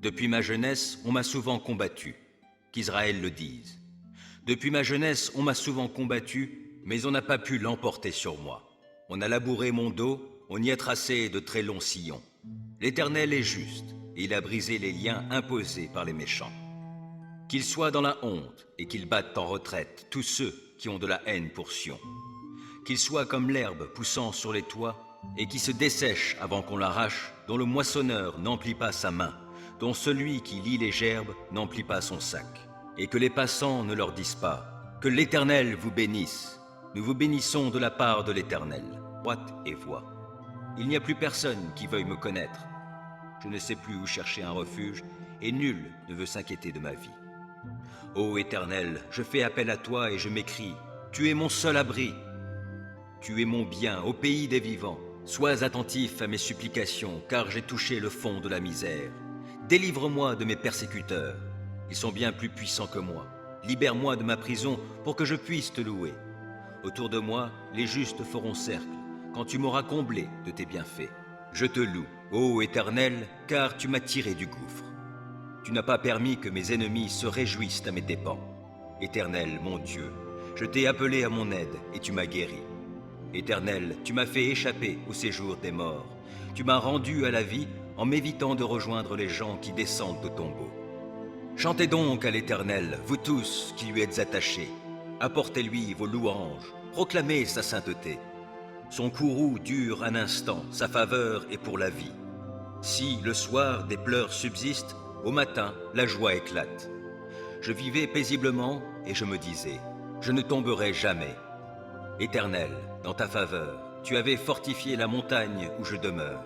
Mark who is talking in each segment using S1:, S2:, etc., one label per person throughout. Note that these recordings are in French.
S1: Depuis ma jeunesse, on m'a souvent combattu, qu'Israël le dise. Depuis ma jeunesse, on m'a souvent combattu, mais on n'a pas pu l'emporter sur moi. On a labouré mon dos, on y a tracé de très longs sillons. L'Éternel est juste, et il a brisé les liens imposés par les méchants. Qu'ils soient dans la honte, et qu'ils battent en retraite tous ceux qui ont de la haine pour Sion. Qu'ils soient comme l'herbe poussant sur les toits, et qui se dessèche avant qu'on l'arrache, dont le moissonneur n'emplit pas sa main, dont celui qui lie les gerbes n'emplit pas son sac. Et que les passants ne leur disent pas, que l'Éternel vous bénisse. Nous vous bénissons de la part de l'Éternel, droite et voix. Il n'y a plus personne qui veuille me connaître. Je ne sais plus où chercher un refuge, et nul ne veut s'inquiéter de ma vie. Ô Éternel, je fais appel à toi et je m'écrie, tu es mon seul abri. Tu es mon bien au pays des vivants. Sois attentif à mes supplications, car j'ai touché le fond de la misère. Délivre-moi de mes persécuteurs. Ils sont bien plus puissants que moi. Libère-moi de ma prison pour que je puisse te louer. Autour de moi, les justes feront cercle, quand tu m'auras comblé de tes bienfaits. Je te loue, ô Éternel, car tu m'as tiré du gouffre. Tu n'as pas permis que mes ennemis se réjouissent à mes dépens. Éternel, mon Dieu, je t'ai appelé à mon aide et tu m'as guéri. Éternel, tu m'as fait échapper au séjour des morts. Tu m'as rendu à la vie en m'évitant de rejoindre les gens qui descendent au tombeau. Chantez donc à l'Éternel, vous tous qui lui êtes attachés. Apportez-lui vos louanges, proclamez sa sainteté. Son courroux dure un instant, sa faveur est pour la vie. Si, le soir, des pleurs subsistent, au matin, la joie éclate. Je vivais paisiblement et je me disais, je ne tomberai jamais. Éternel, dans ta faveur, tu avais fortifié la montagne où je demeure.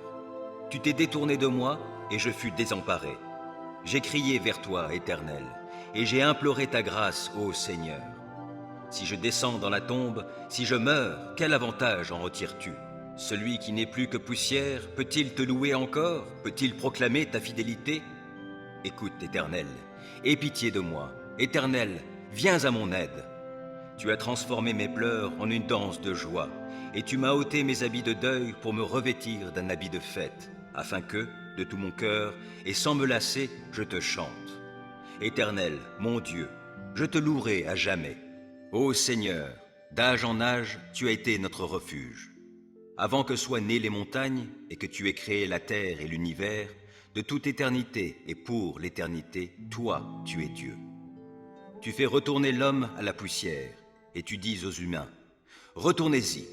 S1: Tu t'es détourné de moi et je fus désemparé. J'ai crié vers toi, Éternel, et j'ai imploré ta grâce, ô Seigneur. Si je descends dans la tombe, si je meurs, quel avantage en retires-tu? Celui qui n'est plus que poussière, peut-il te louer encore? Peut-il proclamer ta fidélité? Écoute, Éternel, aie pitié de moi. Éternel, viens à mon aide. Tu as transformé mes pleurs en une danse de joie, et tu m'as ôté mes habits de deuil pour me revêtir d'un habit de fête, afin que, de tout mon cœur, et sans me lasser, je te chante. Éternel, mon Dieu, je te louerai à jamais. Ô Seigneur, d'âge en âge, tu as été notre refuge. Avant que soient nées les montagnes et que tu aies créé la terre et l'univers, de toute éternité et pour l'éternité, toi, tu es Dieu. Tu fais retourner l'homme à la poussière, et tu dis aux humains, retournez-y,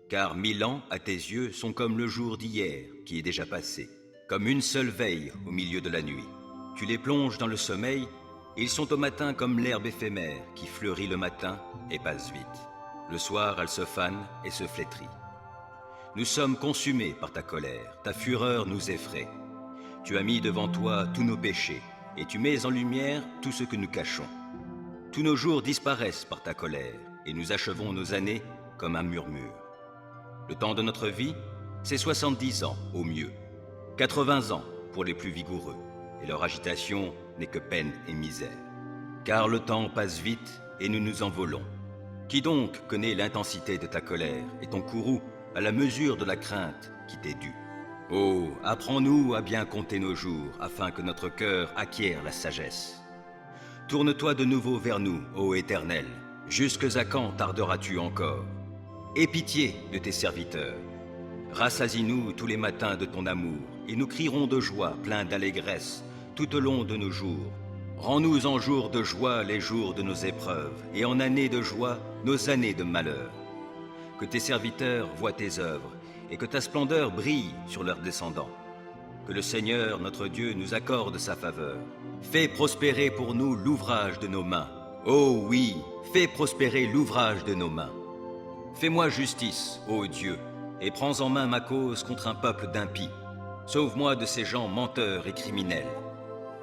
S1: car 1000 ans à tes yeux sont comme le jour d'hier qui est déjà passé, comme une seule veille au milieu de la nuit. Tu les plonges dans le sommeil, et ils sont au matin comme l'herbe éphémère qui fleurit le matin et passe vite. Le soir, elle se fane et se flétrit. Nous sommes consumés par ta colère, ta fureur nous effraie. Tu as mis devant toi tous nos péchés, et tu mets en lumière tout ce que nous cachons. Tous nos jours disparaissent par ta colère, et nous achevons nos années comme un murmure. Le temps de notre vie, c'est 70 ans au mieux, 80 ans pour les plus vigoureux, et leur agitation n'est que peine et misère. Car le temps passe vite et nous nous envolons. Qui donc connaît l'intensité de ta colère et ton courroux à la mesure de la crainte qui t'est due? Oh, apprends-nous à bien compter nos jours, afin que notre cœur acquiert la sagesse. Tourne-toi de nouveau vers nous, ô Éternel. Jusque à quand tarderas-tu encore? Aie pitié de tes serviteurs. Rassasie-nous tous les matins de ton amour, et nous crierons de joie, pleins d'allégresse, tout au long de nos jours. Rends-nous en jours de joie les jours de nos épreuves, et en années de joie nos années de malheur. Que tes serviteurs voient tes œuvres, et que ta splendeur brille sur leurs descendants. Que le Seigneur, notre Dieu, nous accorde sa faveur. Fais prospérer pour nous l'ouvrage de nos mains. Oh oui, fais prospérer l'ouvrage de nos mains. Fais-moi justice, ô Dieu, et prends en main ma cause contre un peuple d'impies. Sauve-moi de ces gens menteurs et criminels.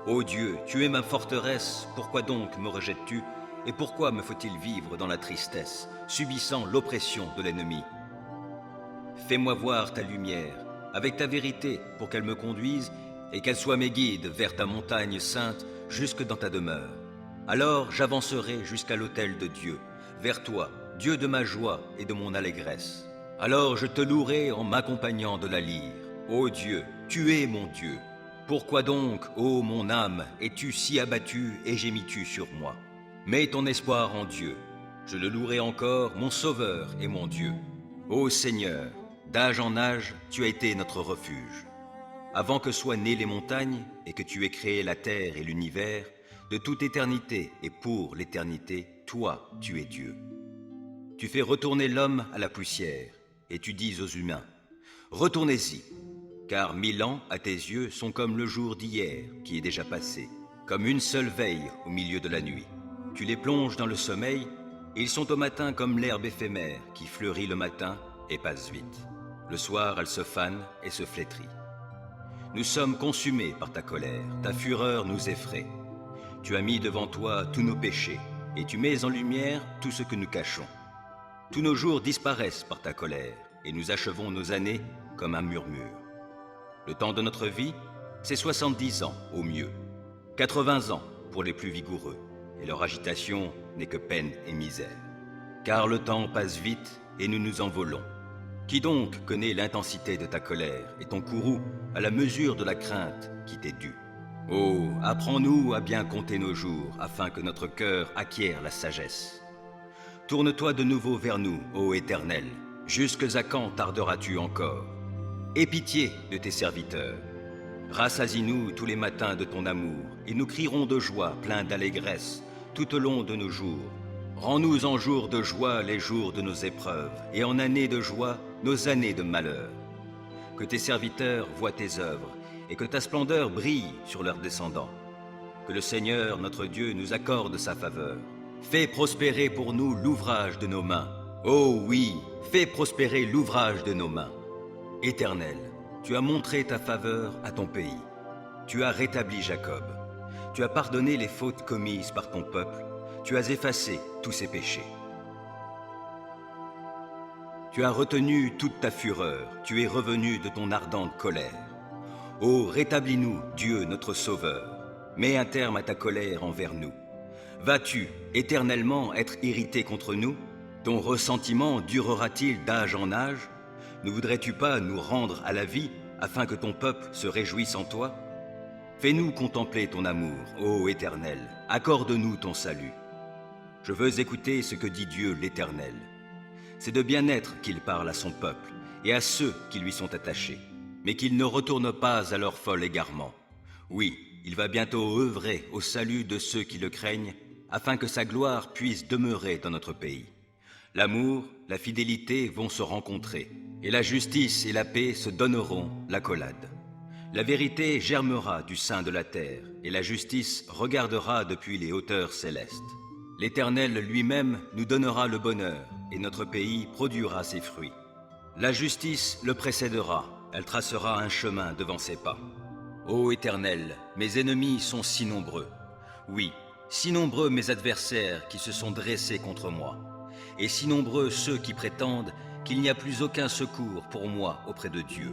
S1: Ô Dieu, tu es ma forteresse, pourquoi donc me rejettes-tu? Et pourquoi me faut-il vivre dans la tristesse, subissant l'oppression de l'ennemi? Fais-moi voir ta lumière, avec ta vérité, pour qu'elle me conduise, et qu'elle soit mes guides vers ta montagne sainte, jusque dans ta demeure. Alors j'avancerai jusqu'à l'autel de Dieu, vers toi, Dieu de ma joie et de mon allégresse. Alors je te louerai en m'accompagnant de la lyre. Ô Dieu, tu es mon Dieu. Pourquoi donc, ô mon âme, es-tu si abattue et gémis-tu sur moi? Mets ton espoir en Dieu. Je le louerai encore, mon Sauveur et mon Dieu. Ô Seigneur, d'âge en âge, tu as été notre refuge. Avant que soient nées les montagnes et que tu aies créé la terre et l'univers, de toute éternité et pour l'éternité, toi, tu es Dieu. Tu fais retourner l'homme à la poussière, et tu dis aux humains, « Retournez-y ». Car 1000 ans, à tes yeux, sont comme le jour d'hier, qui est déjà passé, comme une seule veille au milieu de la nuit. Tu les plonges dans le sommeil, et ils sont au matin comme l'herbe éphémère, qui fleurit le matin et passe vite. Le soir, elle se fane et se flétrit. Nous sommes consumés par ta colère, ta fureur nous effraie. Tu as mis devant toi tous nos péchés, et tu mets en lumière tout ce que nous cachons. Tous nos jours disparaissent par ta colère, et nous achevons nos années comme un murmure. Le temps de notre vie, c'est 70 ans au mieux, 80 ans pour les plus vigoureux, et leur agitation n'est que peine et misère. Car le temps passe vite et nous nous envolons. Qui donc connaît l'intensité de ta colère et ton courroux à la mesure de la crainte qui t'est due? Oh, apprends-nous à bien compter nos jours afin que notre cœur acquiert la sagesse. Tourne-toi de nouveau vers nous, ô Éternel, jusque à quand tarderas-tu encore? Aie pitié de tes serviteurs. Rassasie-nous tous les matins de ton amour, et nous crierons de joie, pleins d'allégresse, tout au long de nos jours. Rends-nous en jours de joie les jours de nos épreuves, et en années de joie nos années de malheur. Que tes serviteurs voient tes œuvres, et que ta splendeur brille sur leurs descendants. Que le Seigneur, notre Dieu, nous accorde sa faveur. Fais prospérer pour nous l'ouvrage de nos mains. Oh oui, fais prospérer l'ouvrage de nos mains. Éternel, tu as montré ta faveur à ton pays. Tu as rétabli Jacob. Tu as pardonné les fautes commises par ton peuple. Tu as effacé tous ses péchés. Tu as retenu toute ta fureur. Tu es revenu de ton ardente colère. Ô, rétablis-nous, Dieu notre Sauveur. Mets un terme à ta colère envers nous. Vas-tu éternellement être irrité contre nous? Ton ressentiment durera-t-il d'âge en âge? Ne voudrais-tu pas nous rendre à la vie, afin que ton peuple se réjouisse en toi? Fais-nous contempler ton amour, ô Éternel, accorde-nous ton salut. Je veux écouter ce que dit Dieu l'Éternel. C'est de bien-être qu'il parle à son peuple, et à ceux qui lui sont attachés, mais qu'il ne retourne pas à leur fol égarement. Oui, il va bientôt œuvrer au salut de ceux qui le craignent, afin que sa gloire puisse demeurer dans notre pays. L'amour, la fidélité vont se rencontrer, et la justice et la paix se donneront l'accolade. La vérité germera du sein de la terre, et la justice regardera depuis les hauteurs célestes. L'Éternel lui-même nous donnera le bonheur, et notre pays produira ses fruits. La justice le précédera, elle tracera un chemin devant ses pas. Ô Éternel, mes ennemis sont si nombreux. Oui, si nombreux mes adversaires qui se sont dressés contre moi. Et si nombreux ceux qui prétendent qu'il n'y a plus aucun secours pour moi auprès de Dieu.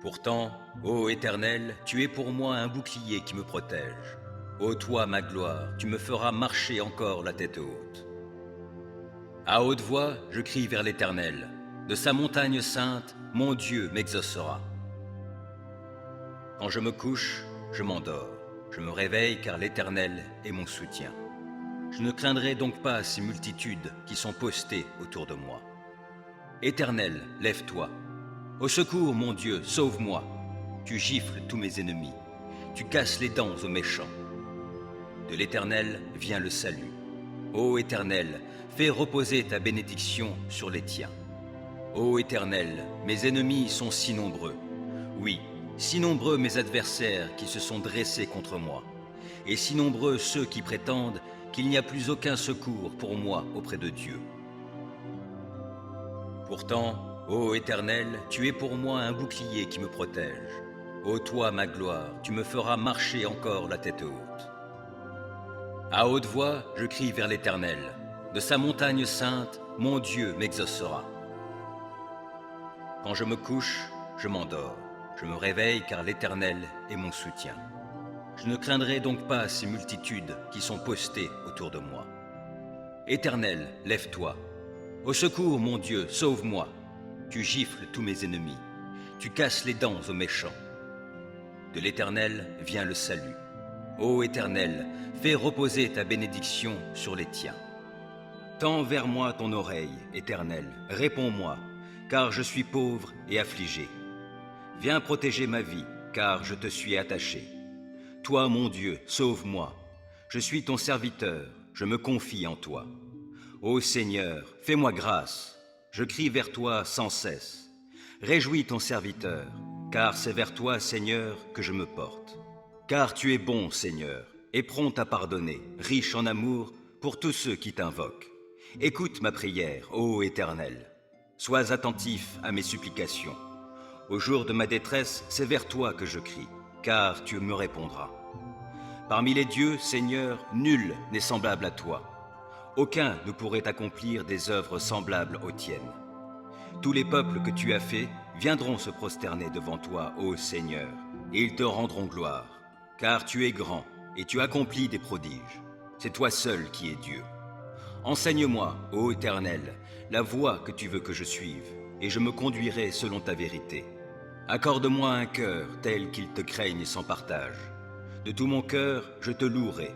S1: Pourtant, ô Éternel, tu es pour moi un bouclier qui me protège. Ô toi, ma gloire, tu me feras marcher encore la tête haute. À haute voix, je crie vers l'Éternel. De sa montagne sainte, mon Dieu m'exaucera. Quand je me couche, je m'endors. Je me réveille car l'Éternel est mon soutien. Je ne craindrai donc pas ces multitudes qui sont postées autour de moi. Éternel, lève-toi. Au secours, mon Dieu, sauve-moi. Tu gifles tous mes ennemis. Tu casses les dents aux méchants. De l'Éternel vient le salut. Ô Éternel, fais reposer ta bénédiction sur les tiens. Ô Éternel, mes ennemis sont si nombreux. Oui, si nombreux mes adversaires qui se sont dressés contre moi. Et si nombreux ceux qui prétendent qu'il n'y a plus aucun secours pour moi auprès de Dieu. Pourtant, ô Éternel, tu es pour moi un bouclier qui me protège. Ô toi, ma gloire, tu me feras marcher encore la tête haute. À haute voix, je crie vers l'Éternel. De sa montagne sainte, mon Dieu m'exaucera. Quand je me couche, je m'endors. Je me réveille car l'Éternel est mon soutien. Je ne craindrai donc pas ces multitudes qui sont postées autour de moi. Éternel, lève-toi. Au secours, mon Dieu, sauve-moi. Tu gifles tous mes ennemis. Tu casses les dents aux méchants. De l'Éternel vient le salut. Ô Éternel, fais reposer ta bénédiction sur les tiens. Tends vers moi ton oreille, Éternel, réponds-moi, car je suis pauvre et affligé. Viens protéger ma vie, car je te suis attaché. Toi, mon Dieu, sauve-moi. Je suis ton serviteur, je me confie en toi. Ô Seigneur, fais-moi grâce. Je crie vers toi sans cesse. Réjouis ton serviteur, car c'est vers toi, Seigneur, que je me porte. Car tu es bon, Seigneur, et prompt à pardonner, riche en amour pour tous ceux qui t'invoquent. Écoute ma prière, ô Éternel. Sois attentif à mes supplications. Au jour de ma détresse, c'est vers toi que je crie, car tu me répondras. Parmi les dieux, Seigneur, nul n'est semblable à toi. Aucun ne pourrait accomplir des œuvres semblables aux tiennes. Tous les peuples que tu as faits viendront se prosterner devant toi, ô Seigneur, et ils te rendront gloire, car tu es grand et tu accomplis des prodiges. C'est toi seul qui es Dieu. Enseigne-moi, ô Éternel, la voie que tu veux que je suive, et je me conduirai selon ta vérité. Accorde-moi un cœur tel qu'il te craigne sans partage. De tout mon cœur, je te louerai.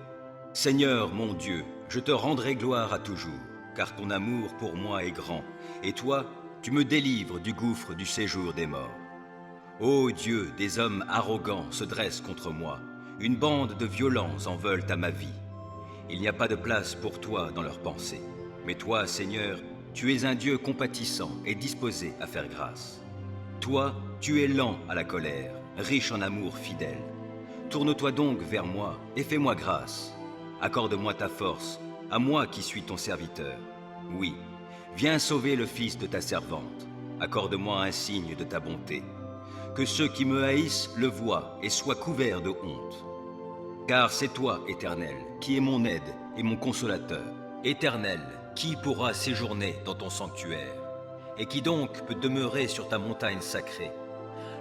S1: Seigneur mon Dieu, je te rendrai gloire à toujours, car ton amour pour moi est grand, et toi, tu me délivres du gouffre du séjour des morts. Ô Dieu, des hommes arrogants se dressent contre moi, une bande de violents en veulent à ma vie. Il n'y a pas de place pour toi dans leurs pensées, mais toi, Seigneur, tu es un Dieu compatissant et disposé à faire grâce. Toi, tu es lent à la colère, riche en amour fidèle. Tourne-toi donc vers moi et fais-moi grâce. Accorde-moi ta force, à moi qui suis ton serviteur. Oui, viens sauver le fils de ta servante. Accorde-moi un signe de ta bonté. Que ceux qui me haïssent le voient et soient couverts de honte. Car c'est toi, Éternel, qui es mon aide et mon consolateur. Éternel, qui pourra séjourner dans ton sanctuaire? Et qui donc peut demeurer sur ta montagne sacrée?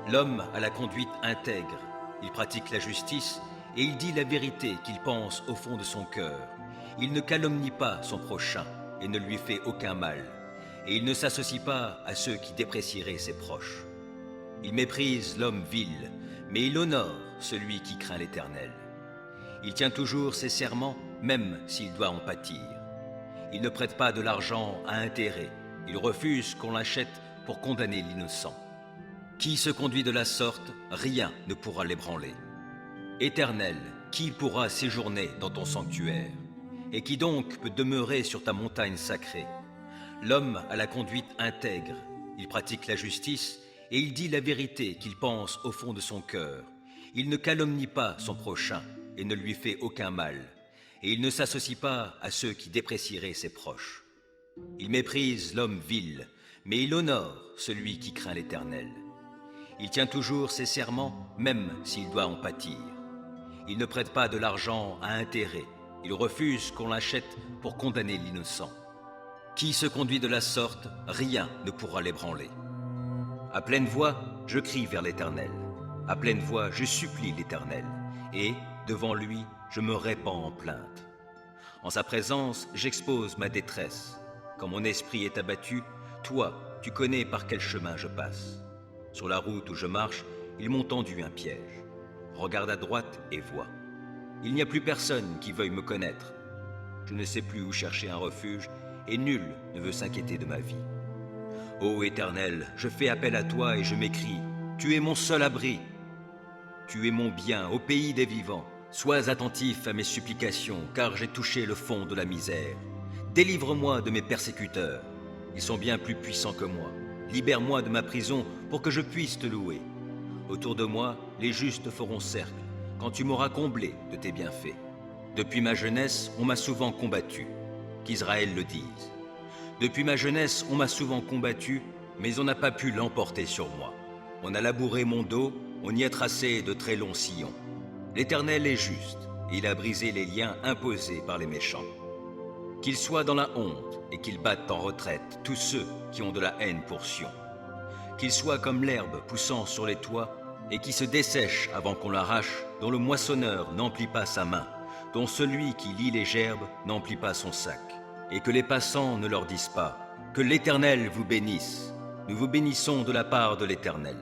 S1: L'homme a la conduite intègre, il pratique la justice et il dit la vérité qu'il pense au fond de son cœur. Il ne calomnie pas son prochain et ne lui fait aucun mal, et il ne s'associe pas à ceux qui déprécieraient ses proches. Il méprise l'homme vil, mais il honore celui qui craint l'Éternel. Il tient toujours ses serments, même s'il doit en pâtir. Il ne prête pas de l'argent à intérêt, il refuse qu'on l'achète pour condamner l'innocent. Qui se conduit de la sorte, rien ne pourra l'ébranler. Éternel, qui pourra séjourner dans ton sanctuaire? Et qui donc peut demeurer sur ta montagne sacrée? L'homme a la conduite intègre, il pratique la justice et il dit la vérité qu'il pense au fond de son cœur. Il ne calomnie pas son prochain et ne lui fait aucun mal, et il ne s'associe pas à ceux qui déprécieraient ses proches. Il méprise l'homme vil, mais il honore celui qui craint l'Éternel. Il tient toujours ses serments, même s'il doit en pâtir. Il ne prête pas de l'argent à intérêt, il refuse qu'on l'achète pour condamner l'innocent. Qui se conduit de la sorte, rien ne pourra l'ébranler. À pleine voix, je crie vers l'Éternel. À pleine voix, je supplie l'Éternel, et, devant lui, je me répands en plainte. En sa présence, j'expose ma détresse. Quand mon esprit est abattu, toi, tu connais par quel chemin je passe. Sur la route où je marche, ils m'ont tendu un piège. Regarde à droite et vois. Il n'y a plus personne qui veuille me connaître. Je ne sais plus où chercher un refuge, et nul ne veut s'inquiéter de ma vie. Ô Éternel, je fais appel à toi et je m'écrie, tu es mon seul abri. Tu es mon bien au pays des vivants. Sois attentif à mes supplications, car j'ai touché le fond de la misère. Délivre-moi de mes persécuteurs. Ils sont bien plus puissants que moi. Libère-moi de ma prison pour que je puisse te louer. Autour de moi, les justes feront cercle, quand tu m'auras comblé de tes bienfaits. Depuis ma jeunesse, on m'a souvent combattu. Qu'Israël le dise. Depuis ma jeunesse, on m'a souvent combattu, mais on n'a pas pu l'emporter sur moi. On a labouré mon dos, on y a tracé de très longs sillons. L'Éternel est juste, et il a brisé les liens imposés par les méchants. Qu'ils soient dans la honte et qu'ils battent en retraite tous ceux qui ont de la haine pour Sion. Qu'ils soient comme l'herbe poussant sur les toits et qui se dessèche avant qu'on l'arrache, dont le moissonneur n'emplit pas sa main, dont celui qui lie les gerbes n'emplit pas son sac. Et que les passants ne leur disent pas « Que l'Éternel vous bénisse ». Nous vous bénissons de la part de l'Éternel.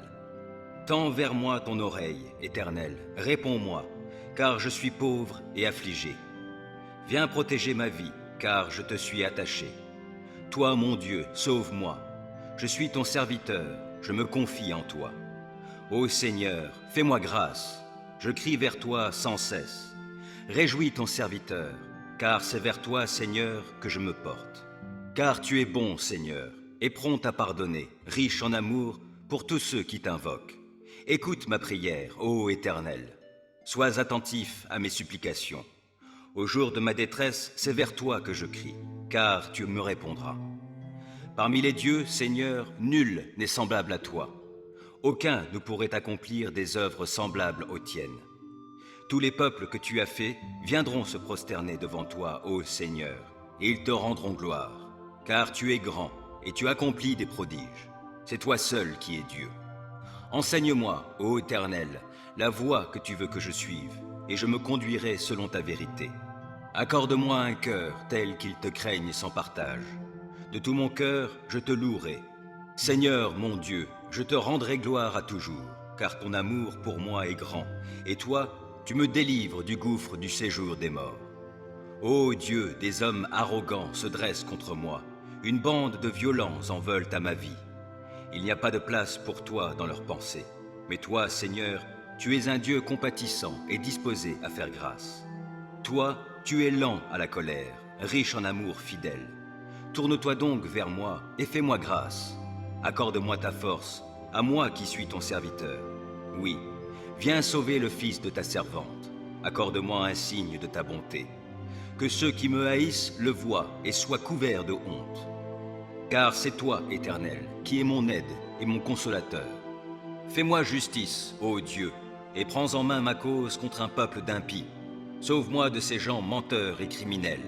S1: Tends vers moi ton oreille, Éternel, réponds-moi, car je suis pauvre et affligé. Viens protéger ma vie, car je te suis attaché. Toi, mon Dieu, sauve-moi. Je suis ton serviteur, je me confie en toi. Ô Seigneur, fais-moi grâce. Je crie vers toi sans cesse. Réjouis ton serviteur, car c'est vers toi, Seigneur, que je me porte. Car tu es bon, Seigneur, et prompt à pardonner, riche en amour pour tous ceux qui t'invoquent. Écoute ma prière, ô Éternel. Sois attentif à mes supplications. Au jour de ma détresse, c'est vers toi que je crie, car tu me répondras. Parmi les dieux, Seigneur, nul n'est semblable à toi. Aucun ne pourrait accomplir des œuvres semblables aux tiennes. Tous les peuples que tu as faits viendront se prosterner devant toi, ô Seigneur, et ils te rendront gloire, car tu es grand et tu accomplis des prodiges. C'est toi seul qui es Dieu. Enseigne-moi, ô Éternel, la voie que tu veux que je suive, et je me conduirai selon ta vérité. Accorde-moi un cœur tel qu'il te craigne sans partage. De tout mon cœur, je te louerai. Seigneur, mon Dieu, je te rendrai gloire à toujours, car ton amour pour moi est grand, et toi, tu me délivres du gouffre du séjour des morts. Ô Dieu, des hommes arrogants se dressent contre moi, une bande de violents en veulent à ma vie. Il n'y a pas de place pour toi dans leurs pensées, mais toi, Seigneur, tu es un Dieu compatissant et disposé à faire grâce. Toi, tu es lent à la colère, riche en amour fidèle. Tourne-toi donc vers moi et fais-moi grâce. Accorde-moi ta force, à moi qui suis ton serviteur. Oui, viens sauver le fils de ta servante. Accorde-moi un signe de ta bonté. Que ceux qui me haïssent le voient et soient couverts de honte. Car c'est toi, Éternel, qui es mon aide et mon consolateur. Fais-moi justice, ô Dieu, et prends en main ma cause contre un peuple d'impies. Sauve-moi de ces gens menteurs et criminels.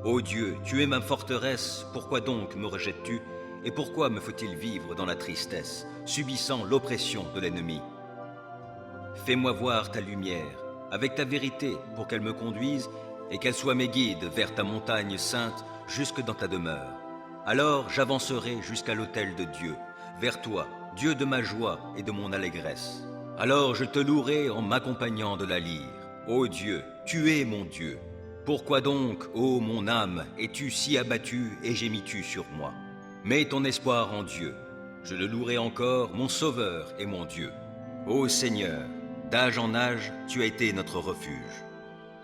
S1: Ô Dieu, tu es ma forteresse, pourquoi donc me rejettes-tu? Et pourquoi me faut-il vivre dans la tristesse, subissant l'oppression de l'ennemi? Fais-moi voir ta lumière, avec ta vérité, pour qu'elle me conduise, et qu'elle soit mes guides vers ta montagne sainte, jusque dans ta demeure. Alors j'avancerai jusqu'à l'autel de Dieu, vers toi, Dieu de ma joie et de mon allégresse. Alors je te louerai en m'accompagnant de la lyre. Ô Dieu, tu es mon Dieu. Pourquoi donc, ô mon âme, es-tu si abattue et gémis-tu sur moi? Mets ton espoir en Dieu. Je le louerai encore, mon Sauveur et mon Dieu. Ô Seigneur, d'âge en âge, tu as été notre refuge.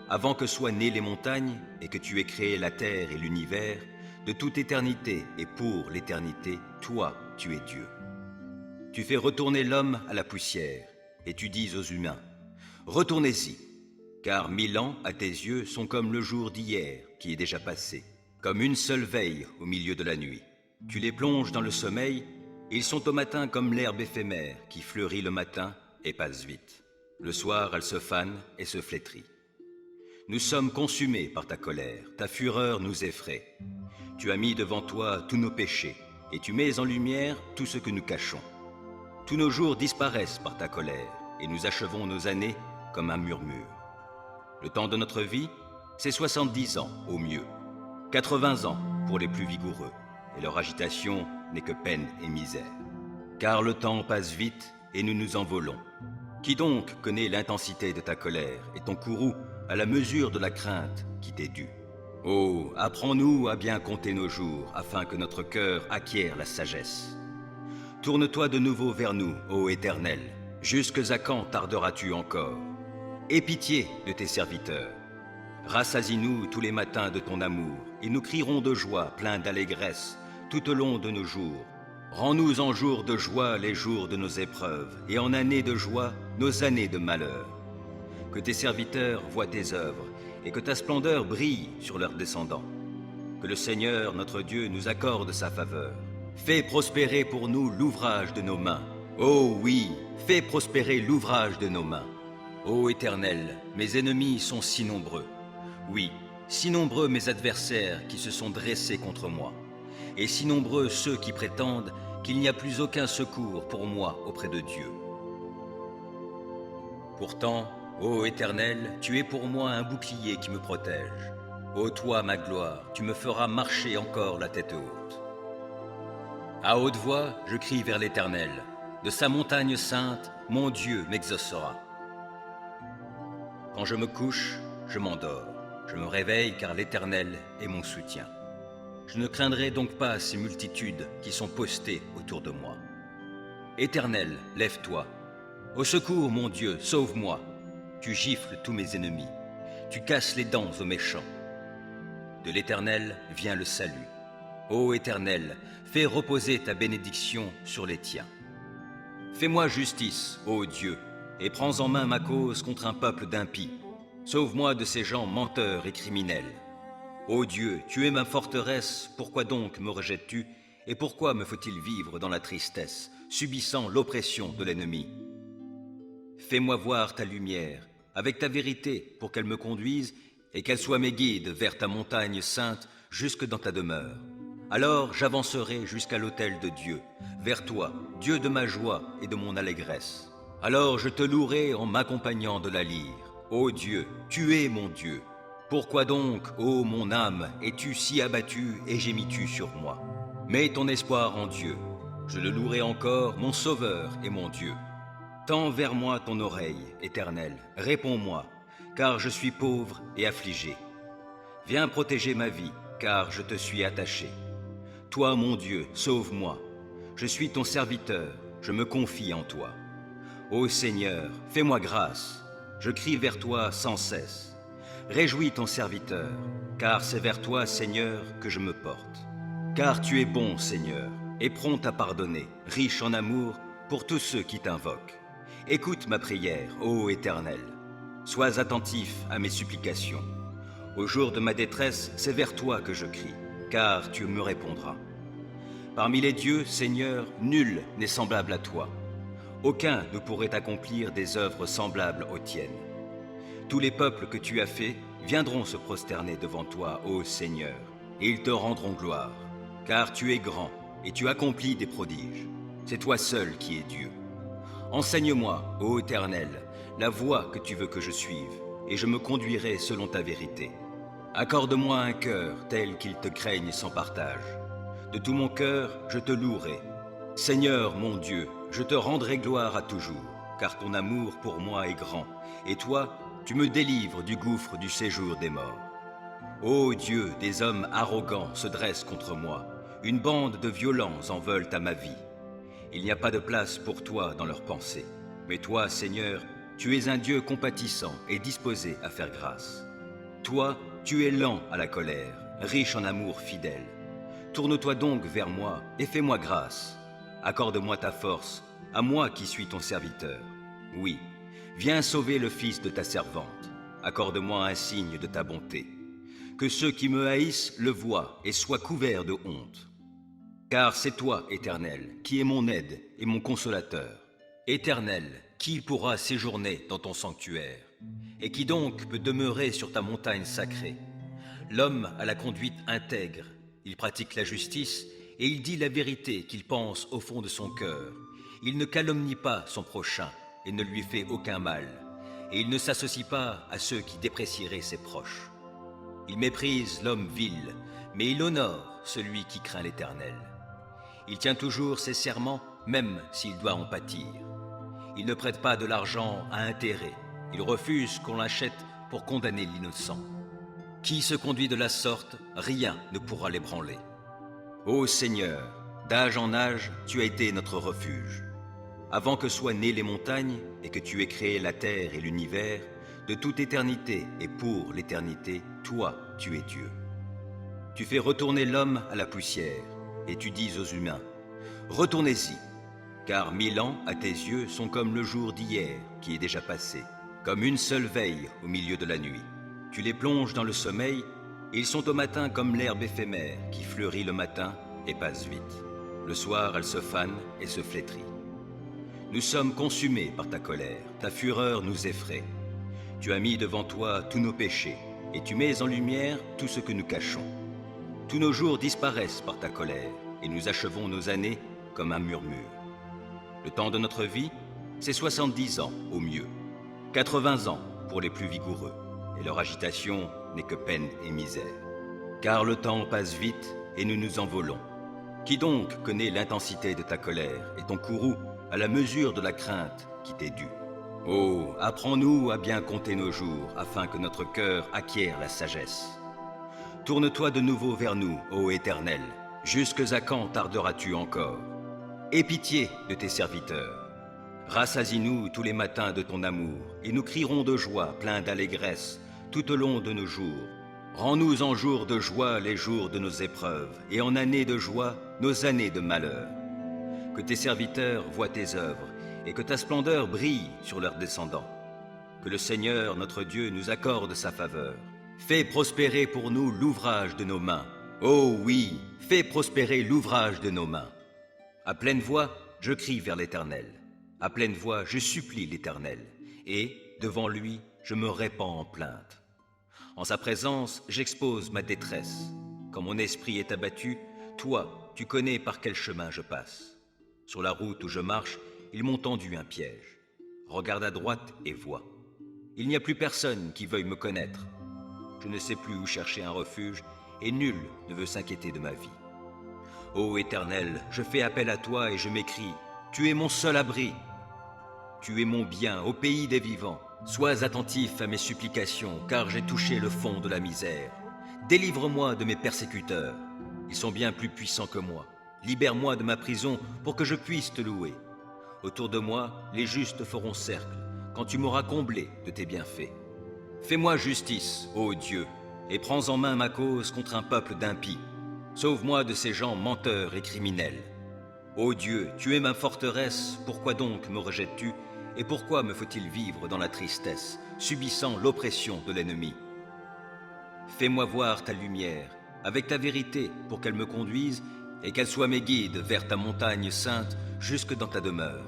S1: Avant que soient nées les montagnes et que tu aies créé la terre et l'univers, de toute éternité et pour l'éternité, toi, tu es Dieu. Tu fais retourner l'homme à la poussière, et tu dis aux humains, « Retournez-y, car 1000 ans à tes yeux sont comme le jour d'hier qui est déjà passé, comme une seule veille au milieu de la nuit. Tu les plonges dans le sommeil, ils sont au matin comme l'herbe éphémère qui fleurit le matin et passe vite. Le soir, elle se fane et se flétrit. Nous sommes consumés par ta colère, ta fureur nous effraie. Tu as mis devant toi tous nos péchés, et tu mets en lumière tout ce que nous cachons. Tous nos jours disparaissent par ta colère, et nous achevons nos années comme un murmure. Le temps de notre vie, c'est 70 ans au mieux, 80 ans pour les plus vigoureux, et leur agitation n'est que peine et misère. Car le temps passe vite, et nous nous envolons. Qui donc connaît l'intensité de ta colère et ton courroux à la mesure de la crainte qui t'est due? Oh, apprends-nous à bien compter nos jours, afin que notre cœur acquiert la sagesse. Tourne-toi de nouveau vers nous, ô Éternel. Jusque à quand tarderas-tu encore? Aie pitié de tes serviteurs. Rassasie-nous tous les matins de ton amour, et nous crierons de joie, pleins d'allégresse, tout au long de nos jours. Rends-nous en jours de joie les jours de nos épreuves, et en années de joie nos années de malheur. Que tes serviteurs voient tes œuvres, et que ta splendeur brille sur leurs descendants. Que le Seigneur, notre Dieu, nous accorde sa faveur. Fais prospérer pour nous l'ouvrage de nos mains. Oh oui, fais prospérer l'ouvrage de nos mains. Ô Éternel, mes ennemis sont si nombreux. Oui, si nombreux mes adversaires qui se sont dressés contre moi. Et si nombreux ceux qui prétendent qu'il n'y a plus aucun secours pour moi auprès de Dieu. Pourtant, ô Éternel, tu es pour moi un bouclier qui me protège. Ô toi, ma gloire, tu me feras marcher encore la tête haute. À haute voix, je crie vers l'Éternel. De sa montagne sainte, mon Dieu m'exaucera. Quand je me couche, je m'endors. Je me réveille car l'Éternel est mon soutien. Je ne craindrai donc pas ces multitudes qui sont postées autour de moi. Éternel, lève-toi. Au secours, mon Dieu, sauve-moi. Tu gifles tous mes ennemis. Tu casses les dents aux méchants. De l'Éternel vient le salut. Ô Éternel, fais reposer ta bénédiction sur les tiens. Fais-moi justice, ô Dieu, et prends en main ma cause contre un peuple d'impies. Sauve-moi de ces gens menteurs et criminels. Ô Dieu, tu es ma forteresse, pourquoi donc me rejettes-tu, et pourquoi me faut-il vivre dans la tristesse, subissant l'oppression de l'ennemi? Fais-moi voir ta lumière, avec ta vérité, pour qu'elle me conduise, et qu'elle soit mes guides vers ta montagne sainte, jusque dans ta demeure. Alors j'avancerai jusqu'à l'autel de Dieu, vers toi, Dieu de ma joie et de mon allégresse. Alors je te louerai en m'accompagnant de la lyre. Ô Dieu, tu es mon Dieu. Pourquoi donc, ô mon âme, es-tu si abattue et gémis-tu sur moi? Mets ton espoir en Dieu. Je le louerai encore, mon Sauveur et mon Dieu. Tends vers moi ton oreille, Éternel, réponds-moi, car je suis pauvre et affligé. Viens protéger ma vie, car je te suis attaché. Toi, mon Dieu, sauve-moi. Je suis ton serviteur, je me confie en toi. Ô Seigneur, fais-moi grâce. Je crie vers toi sans cesse. Réjouis ton serviteur, car c'est vers toi, Seigneur, que je me porte. Car tu es bon, Seigneur, et prompt à pardonner, riche en amour pour tous ceux qui t'invoquent. Écoute ma prière, ô Éternel. Sois attentif à mes supplications. Au jour de ma détresse, c'est vers toi que je crie, car tu me répondras. Parmi les dieux, Seigneur, nul n'est semblable à toi. Aucun ne pourrait accomplir des œuvres semblables aux tiennes. Tous les peuples que tu as faits viendront se prosterner devant toi, ô Seigneur, et ils te rendront gloire, car tu es grand et tu accomplis des prodiges. C'est toi seul qui es Dieu. Enseigne-moi, ô Éternel, la voie que tu veux que je suive, et je me conduirai selon ta vérité. Accorde-moi un cœur tel qu'il te craigne sans partage. De tout mon cœur, je te louerai. Seigneur, mon Dieu, je te rendrai gloire à toujours, car ton amour pour moi est grand, et toi, tu me délivres du gouffre du séjour des morts. Ô Dieu, des hommes arrogants se dressent contre moi, une bande de violents en veulent à ma vie. Il n'y a pas de place pour toi dans leurs pensées, mais toi, Seigneur, tu es un Dieu compatissant et disposé à faire grâce. Toi, tu es lent à la colère, riche en amour fidèle. Tourne-toi donc vers moi et fais-moi grâce. Accorde-moi ta force, à moi qui suis ton serviteur. Oui, viens sauver le fils de ta servante. Accorde-moi un signe de ta bonté. Que ceux qui me haïssent le voient et soient couverts de honte. Car c'est toi, Éternel, qui es mon aide et mon consolateur. Éternel, qui pourra séjourner dans ton sanctuaire? Et qui donc peut demeurer sur ta montagne sacrée? L'homme a la conduite intègre, il pratique la justice et il dit la vérité qu'il pense au fond de son cœur. Il ne calomnie pas son prochain et ne lui fait aucun mal, et il ne s'associe pas à ceux qui déprécieraient ses proches. Il méprise l'homme vil, mais il honore celui qui craint l'Éternel. Il tient toujours ses serments, même s'il doit en pâtir. Il ne prête pas de l'argent à intérêt, il refuse qu'on l'achète pour condamner l'innocent. Qui se conduit de la sorte, rien ne pourra l'ébranler. Ô Seigneur, d'âge en âge, tu as été notre refuge. Avant que soient nées les montagnes et que tu aies créé la terre et l'univers, de toute éternité et pour l'éternité, toi, tu es Dieu. Tu fais retourner l'homme à la poussière, et tu dis aux humains, « Retournez-y, car 1000 ans à tes yeux sont comme le jour d'hier qui est déjà passé, comme une seule veille au milieu de la nuit. Tu les plonges dans le sommeil, et ils sont au matin comme l'herbe éphémère qui fleurit le matin et passe vite. Le soir, elle se fane et se flétrit. Nous sommes consumés par ta colère, ta fureur nous effraie. Tu as mis devant toi tous nos péchés, et tu mets en lumière tout ce que nous cachons. Tous nos jours disparaissent par ta colère, et nous achevons nos années comme un murmure. Le temps de notre vie, c'est 70 ans au mieux, 80 ans pour les plus vigoureux, et leur agitation n'est que peine et misère. Car le temps passe vite et nous nous envolons. Qui donc connaît l'intensité de ta colère et ton courroux à la mesure de la crainte qui t'est due. Oh, apprends-nous à bien compter nos jours, afin que notre cœur acquiert la sagesse. Tourne-toi de nouveau vers nous, ô Éternel. Jusque à quand tarderas-tu encore? Aie pitié de tes serviteurs. Rassasie-nous tous les matins de ton amour, et nous crierons de joie, pleins d'allégresse, tout au long de nos jours. Rends-nous en jours de joie les jours de nos épreuves, et en années de joie nos années de malheur. Que tes serviteurs voient tes œuvres, et que ta splendeur brille sur leurs descendants. Que le Seigneur, notre Dieu, nous accorde sa faveur. Fais prospérer pour nous l'ouvrage de nos mains. Oh oui, fais prospérer l'ouvrage de nos mains. À pleine voix, je crie vers l'Éternel. À pleine voix, je supplie l'Éternel. Et, devant lui, je me répands en plainte. En sa présence, j'expose ma détresse. Quand mon esprit est abattu, toi, tu connais par quel chemin je passe. Sur la route où je marche, ils m'ont tendu un piège. Regarde à droite et vois. Il n'y a plus personne qui veuille me connaître. Je ne sais plus où chercher un refuge, et nul ne veut s'inquiéter de ma vie. Ô Éternel, je fais appel à toi et je m'écrie, tu es mon seul abri. Tu es mon bien au pays des vivants. Sois attentif à mes supplications, car j'ai touché le fond de la misère. Délivre-moi de mes persécuteurs. Ils sont bien plus puissants que moi. Libère-moi de ma prison pour que je puisse te louer. Autour de moi, les justes feront cercle, quand tu m'auras comblé de tes bienfaits. Fais-moi justice, ô Dieu, et prends en main ma cause contre un peuple d'impies. Sauve-moi de ces gens menteurs et criminels. Ô Dieu, tu es ma forteresse, pourquoi donc me rejettes-tu, et pourquoi me faut-il vivre dans la tristesse, subissant l'oppression de l'ennemi? Fais-moi voir ta lumière, avec ta vérité, pour qu'elle me conduise, et qu'elle soit mes guides vers ta montagne sainte, jusque dans ta demeure.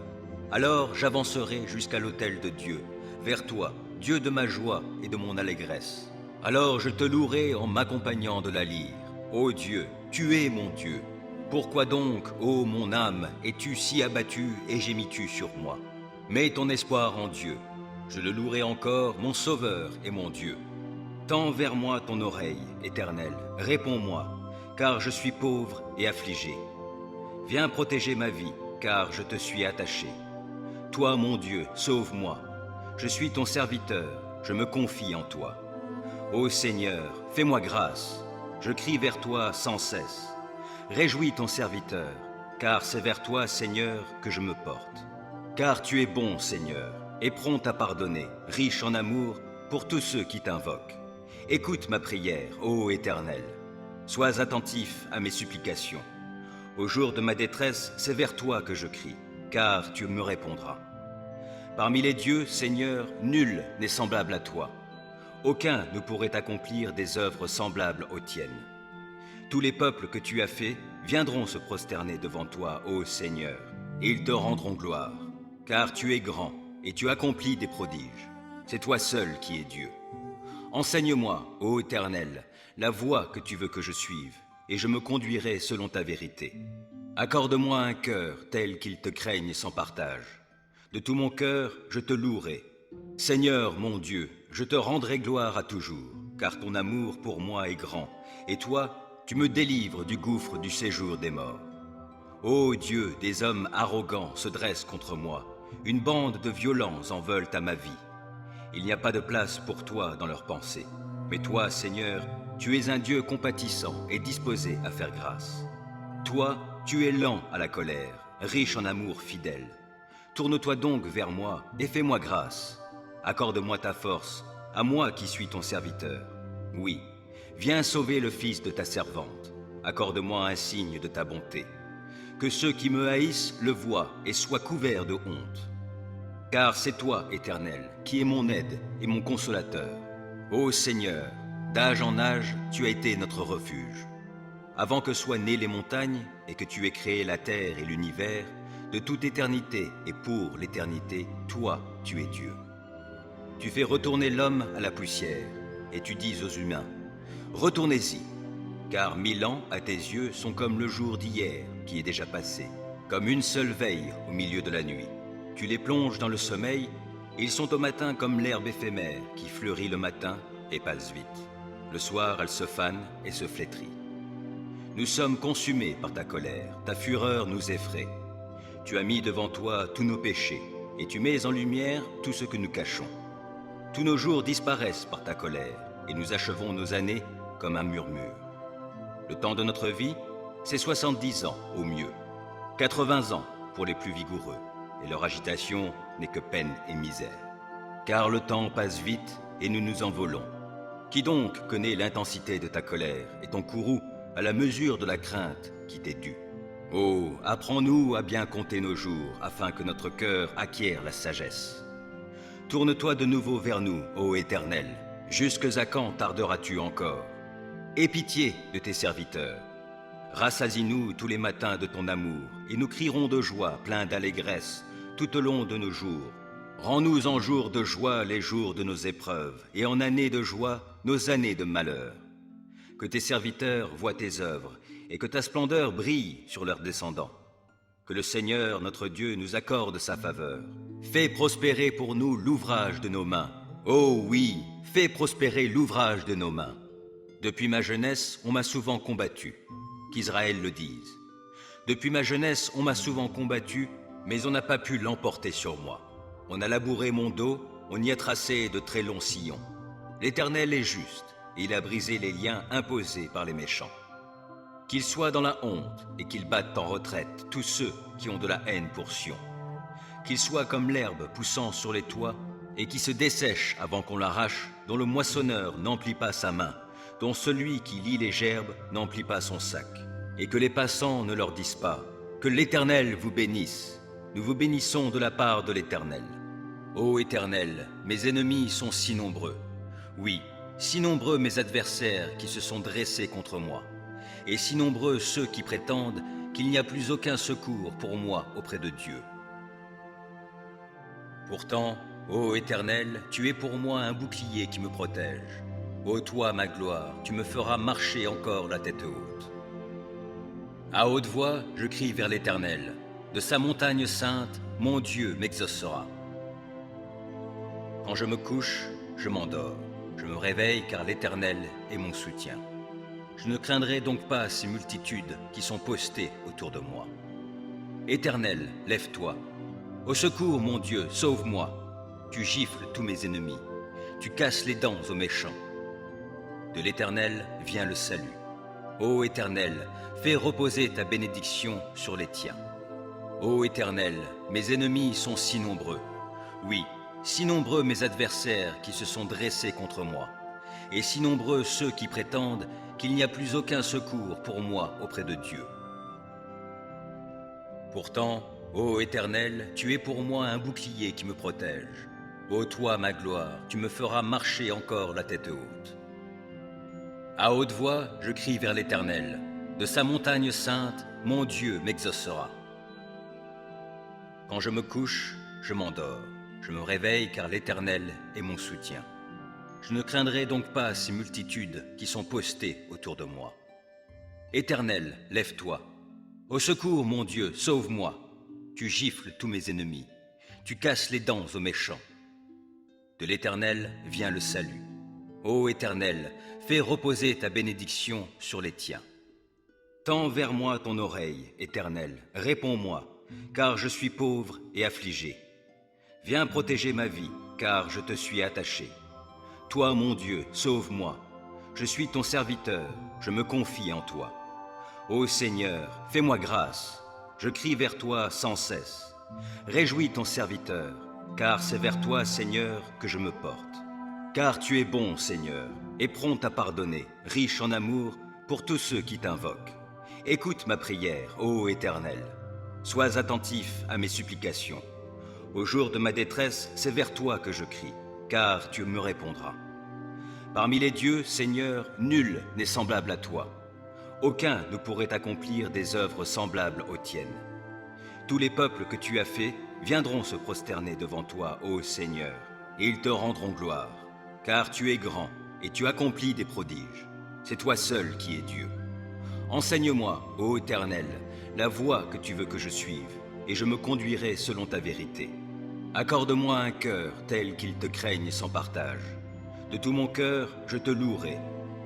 S1: Alors j'avancerai jusqu'à l'autel de Dieu, vers toi, Dieu de ma joie et de mon allégresse. Alors je te louerai en m'accompagnant de la lyre. Ô Dieu, tu es mon Dieu. Pourquoi donc, ô mon âme, es-tu si abattue et gémis-tu sur moi? Mets ton espoir en Dieu. Je le louerai encore, mon Sauveur et mon Dieu. Tends vers moi ton oreille, Éternel, réponds-moi, car je suis pauvre et affligé. Viens protéger ma vie, car je te suis attaché. Toi, mon Dieu, sauve-moi. Je suis ton serviteur, je me confie en toi. Ô Seigneur, fais-moi grâce. Je crie vers toi sans cesse. Réjouis ton serviteur, car c'est vers toi, Seigneur, que je me porte. Car tu es bon, Seigneur, et prompt à pardonner, riche en amour pour tous ceux qui t'invoquent. Écoute ma prière, ô Éternel. Sois attentif à mes supplications. Au jour de ma détresse, c'est vers toi que je crie, car tu me répondras. Parmi les dieux, Seigneur, nul n'est semblable à toi. Aucun ne pourrait accomplir des œuvres semblables aux tiennes. Tous les peuples que tu as faits viendront se prosterner devant toi, ô Seigneur, et ils te rendront gloire. Car tu es grand, et tu accomplis des prodiges. C'est toi seul qui es Dieu. Enseigne-moi, ô Éternel, la voie que tu veux que je suive, et je me conduirai selon ta vérité. Accorde-moi un cœur tel qu'il te craigne sans partage. De tout mon cœur, je te louerai. Seigneur, mon Dieu, je te rendrai gloire à toujours, car ton amour pour moi est grand, et toi, tu me délivres du gouffre du séjour des morts. Ô Dieu, des hommes arrogants se dressent contre moi, une bande de violents en veulent à ma vie. Il n'y a pas de place pour toi dans leurs pensées, mais toi, Seigneur, tu es un Dieu compatissant et disposé à faire grâce. Toi, tu es lent à la colère, riche en amour fidèle. Tourne-toi donc vers moi et fais-moi grâce. Accorde-moi ta force, à moi qui suis ton serviteur. Oui, viens sauver le fils de ta servante. Accorde-moi un signe de ta bonté. Que ceux qui me haïssent le voient et soient couverts de honte. Car c'est toi, Éternel, qui es mon aide et mon consolateur. Ô Seigneur, d'âge en âge, tu as été notre refuge. Avant que soient nées les montagnes et que tu aies créé la terre et l'univers, de toute éternité et pour l'éternité, toi, tu es Dieu. Tu fais retourner l'homme à la poussière, et tu dis aux humains, « Retournez-y, car 1000 ans à tes yeux sont comme le jour d'hier qui est déjà passé, comme une seule veille au milieu de la nuit. Tu les plonges dans le sommeil, et ils sont au matin comme l'herbe éphémère qui fleurit le matin et passe vite. Le soir, elle se fane et se flétrit. Nous sommes consumés par ta colère, ta fureur nous effraie. Tu as mis devant toi tous nos péchés, et tu mets en lumière tout ce que nous cachons. Tous nos jours disparaissent par ta colère, et nous achevons nos années comme un murmure. Le temps de notre vie, c'est 70 ans au mieux, 80 ans pour les plus vigoureux, et leur agitation n'est que peine et misère. Car le temps passe vite et nous nous envolons. Qui donc connaît l'intensité de ta colère et ton courroux à la mesure de la crainte qui t'est due? Oh, apprends-nous à bien compter nos jours, afin que notre cœur acquiert la sagesse. Tourne-toi de nouveau vers nous, ô Éternel. Jusque à quand tarderas-tu encore? Aie pitié de tes serviteurs. Rassasie-nous tous les matins de ton amour, et nous crierons de joie, pleins d'allégresse, tout au long de nos jours. Rends-nous en jours de joie les jours de nos épreuves, et en années de joie nos années de malheur. Que tes serviteurs voient tes œuvres, et que ta splendeur brille sur leurs descendants. Que le Seigneur, notre Dieu, nous accorde sa faveur. Fais prospérer pour nous l'ouvrage de nos mains. Oh oui, fais prospérer l'ouvrage de nos mains. Depuis ma jeunesse, on m'a souvent combattu, qu'Israël le dise. Depuis ma jeunesse, on m'a souvent combattu, mais on n'a pas pu l'emporter sur moi. On a labouré mon dos, on y a tracé de très longs sillons. L'Éternel est juste, et il a brisé les liens imposés par les méchants. Qu'ils soient dans la honte et qu'ils battent en retraite tous ceux qui ont de la haine pour Sion. Qu'ils soient comme l'herbe poussant sur les toits et qui se dessèche avant qu'on l'arrache, dont le moissonneur n'emplit pas sa main, dont celui qui lie les gerbes n'emplit pas son sac. Et que les passants ne leur disent pas « Que l'Éternel vous bénisse ». Nous vous bénissons de la part de l'Éternel. Ô Éternel, mes ennemis sont si nombreux. Oui, si nombreux mes adversaires qui se sont dressés contre moi. Et si nombreux ceux qui prétendent qu'il n'y a plus aucun secours pour moi auprès de Dieu. Pourtant, ô Éternel, tu es pour moi un bouclier qui me protège. Ô toi, ma gloire, tu me feras marcher encore la tête haute. À haute voix, je crie vers l'Éternel. De sa montagne sainte, mon Dieu m'exaucera. Quand je me couche, je m'endors. Je me réveille car l'Éternel est mon soutien. Je ne craindrai donc pas ces multitudes qui sont postées autour de moi. Éternel, lève-toi. Au secours, mon Dieu, sauve-moi. Tu gifles tous mes ennemis. Tu casses les dents aux méchants. De l'Éternel vient le salut. Ô Éternel, fais reposer ta bénédiction sur les tiens. Ô Éternel, mes ennemis sont si nombreux. Oui, si nombreux mes adversaires qui se sont dressés contre moi. Et si nombreux ceux qui prétendent qu'il n'y a plus aucun secours pour moi auprès de Dieu. Pourtant, ô Éternel, tu es pour moi un bouclier qui me protège. Ô toi, ma gloire, tu me feras marcher encore la tête haute. À haute voix, je crie vers l'Éternel. De sa montagne sainte, mon Dieu m'exaucera. Quand je me couche, je m'endors. Je me réveille car l'Éternel est mon soutien. Je ne craindrai donc pas ces multitudes qui sont postées autour de moi. Éternel, lève-toi. Au secours, mon Dieu, sauve-moi. Tu gifles tous mes ennemis. Tu casses les dents aux méchants. De l'Éternel vient le salut. Ô Éternel, fais reposer ta bénédiction sur les tiens. Tends vers moi ton oreille, Éternel, réponds-moi, car je suis pauvre et affligé. Viens protéger ma vie, car je te suis attaché. Toi, mon Dieu, sauve-moi. Je suis ton serviteur, je me confie en toi. Ô Seigneur, fais-moi grâce. Je crie vers toi sans cesse. Réjouis ton serviteur, car c'est vers toi, Seigneur, que je me porte. Car tu es bon, Seigneur, et prompt à pardonner, riche en amour pour tous ceux qui t'invoquent. Écoute ma prière, ô Éternel. Sois attentif à mes supplications. Au jour de ma détresse, c'est vers toi que je crie, car tu me répondras. Parmi les dieux, Seigneur, nul n'est semblable à toi. Aucun ne pourrait accomplir des œuvres semblables aux tiennes. Tous les peuples que tu as faits viendront se prosterner devant toi, ô Seigneur, et ils te rendront gloire. Car tu es grand et tu accomplis des prodiges. C'est toi seul qui es Dieu. Enseigne-moi, ô Éternel, la voie que tu veux que je suive, et je me conduirai selon ta vérité. Accorde-moi un cœur tel qu'il te craigne sans partage. De tout mon cœur, je te louerai.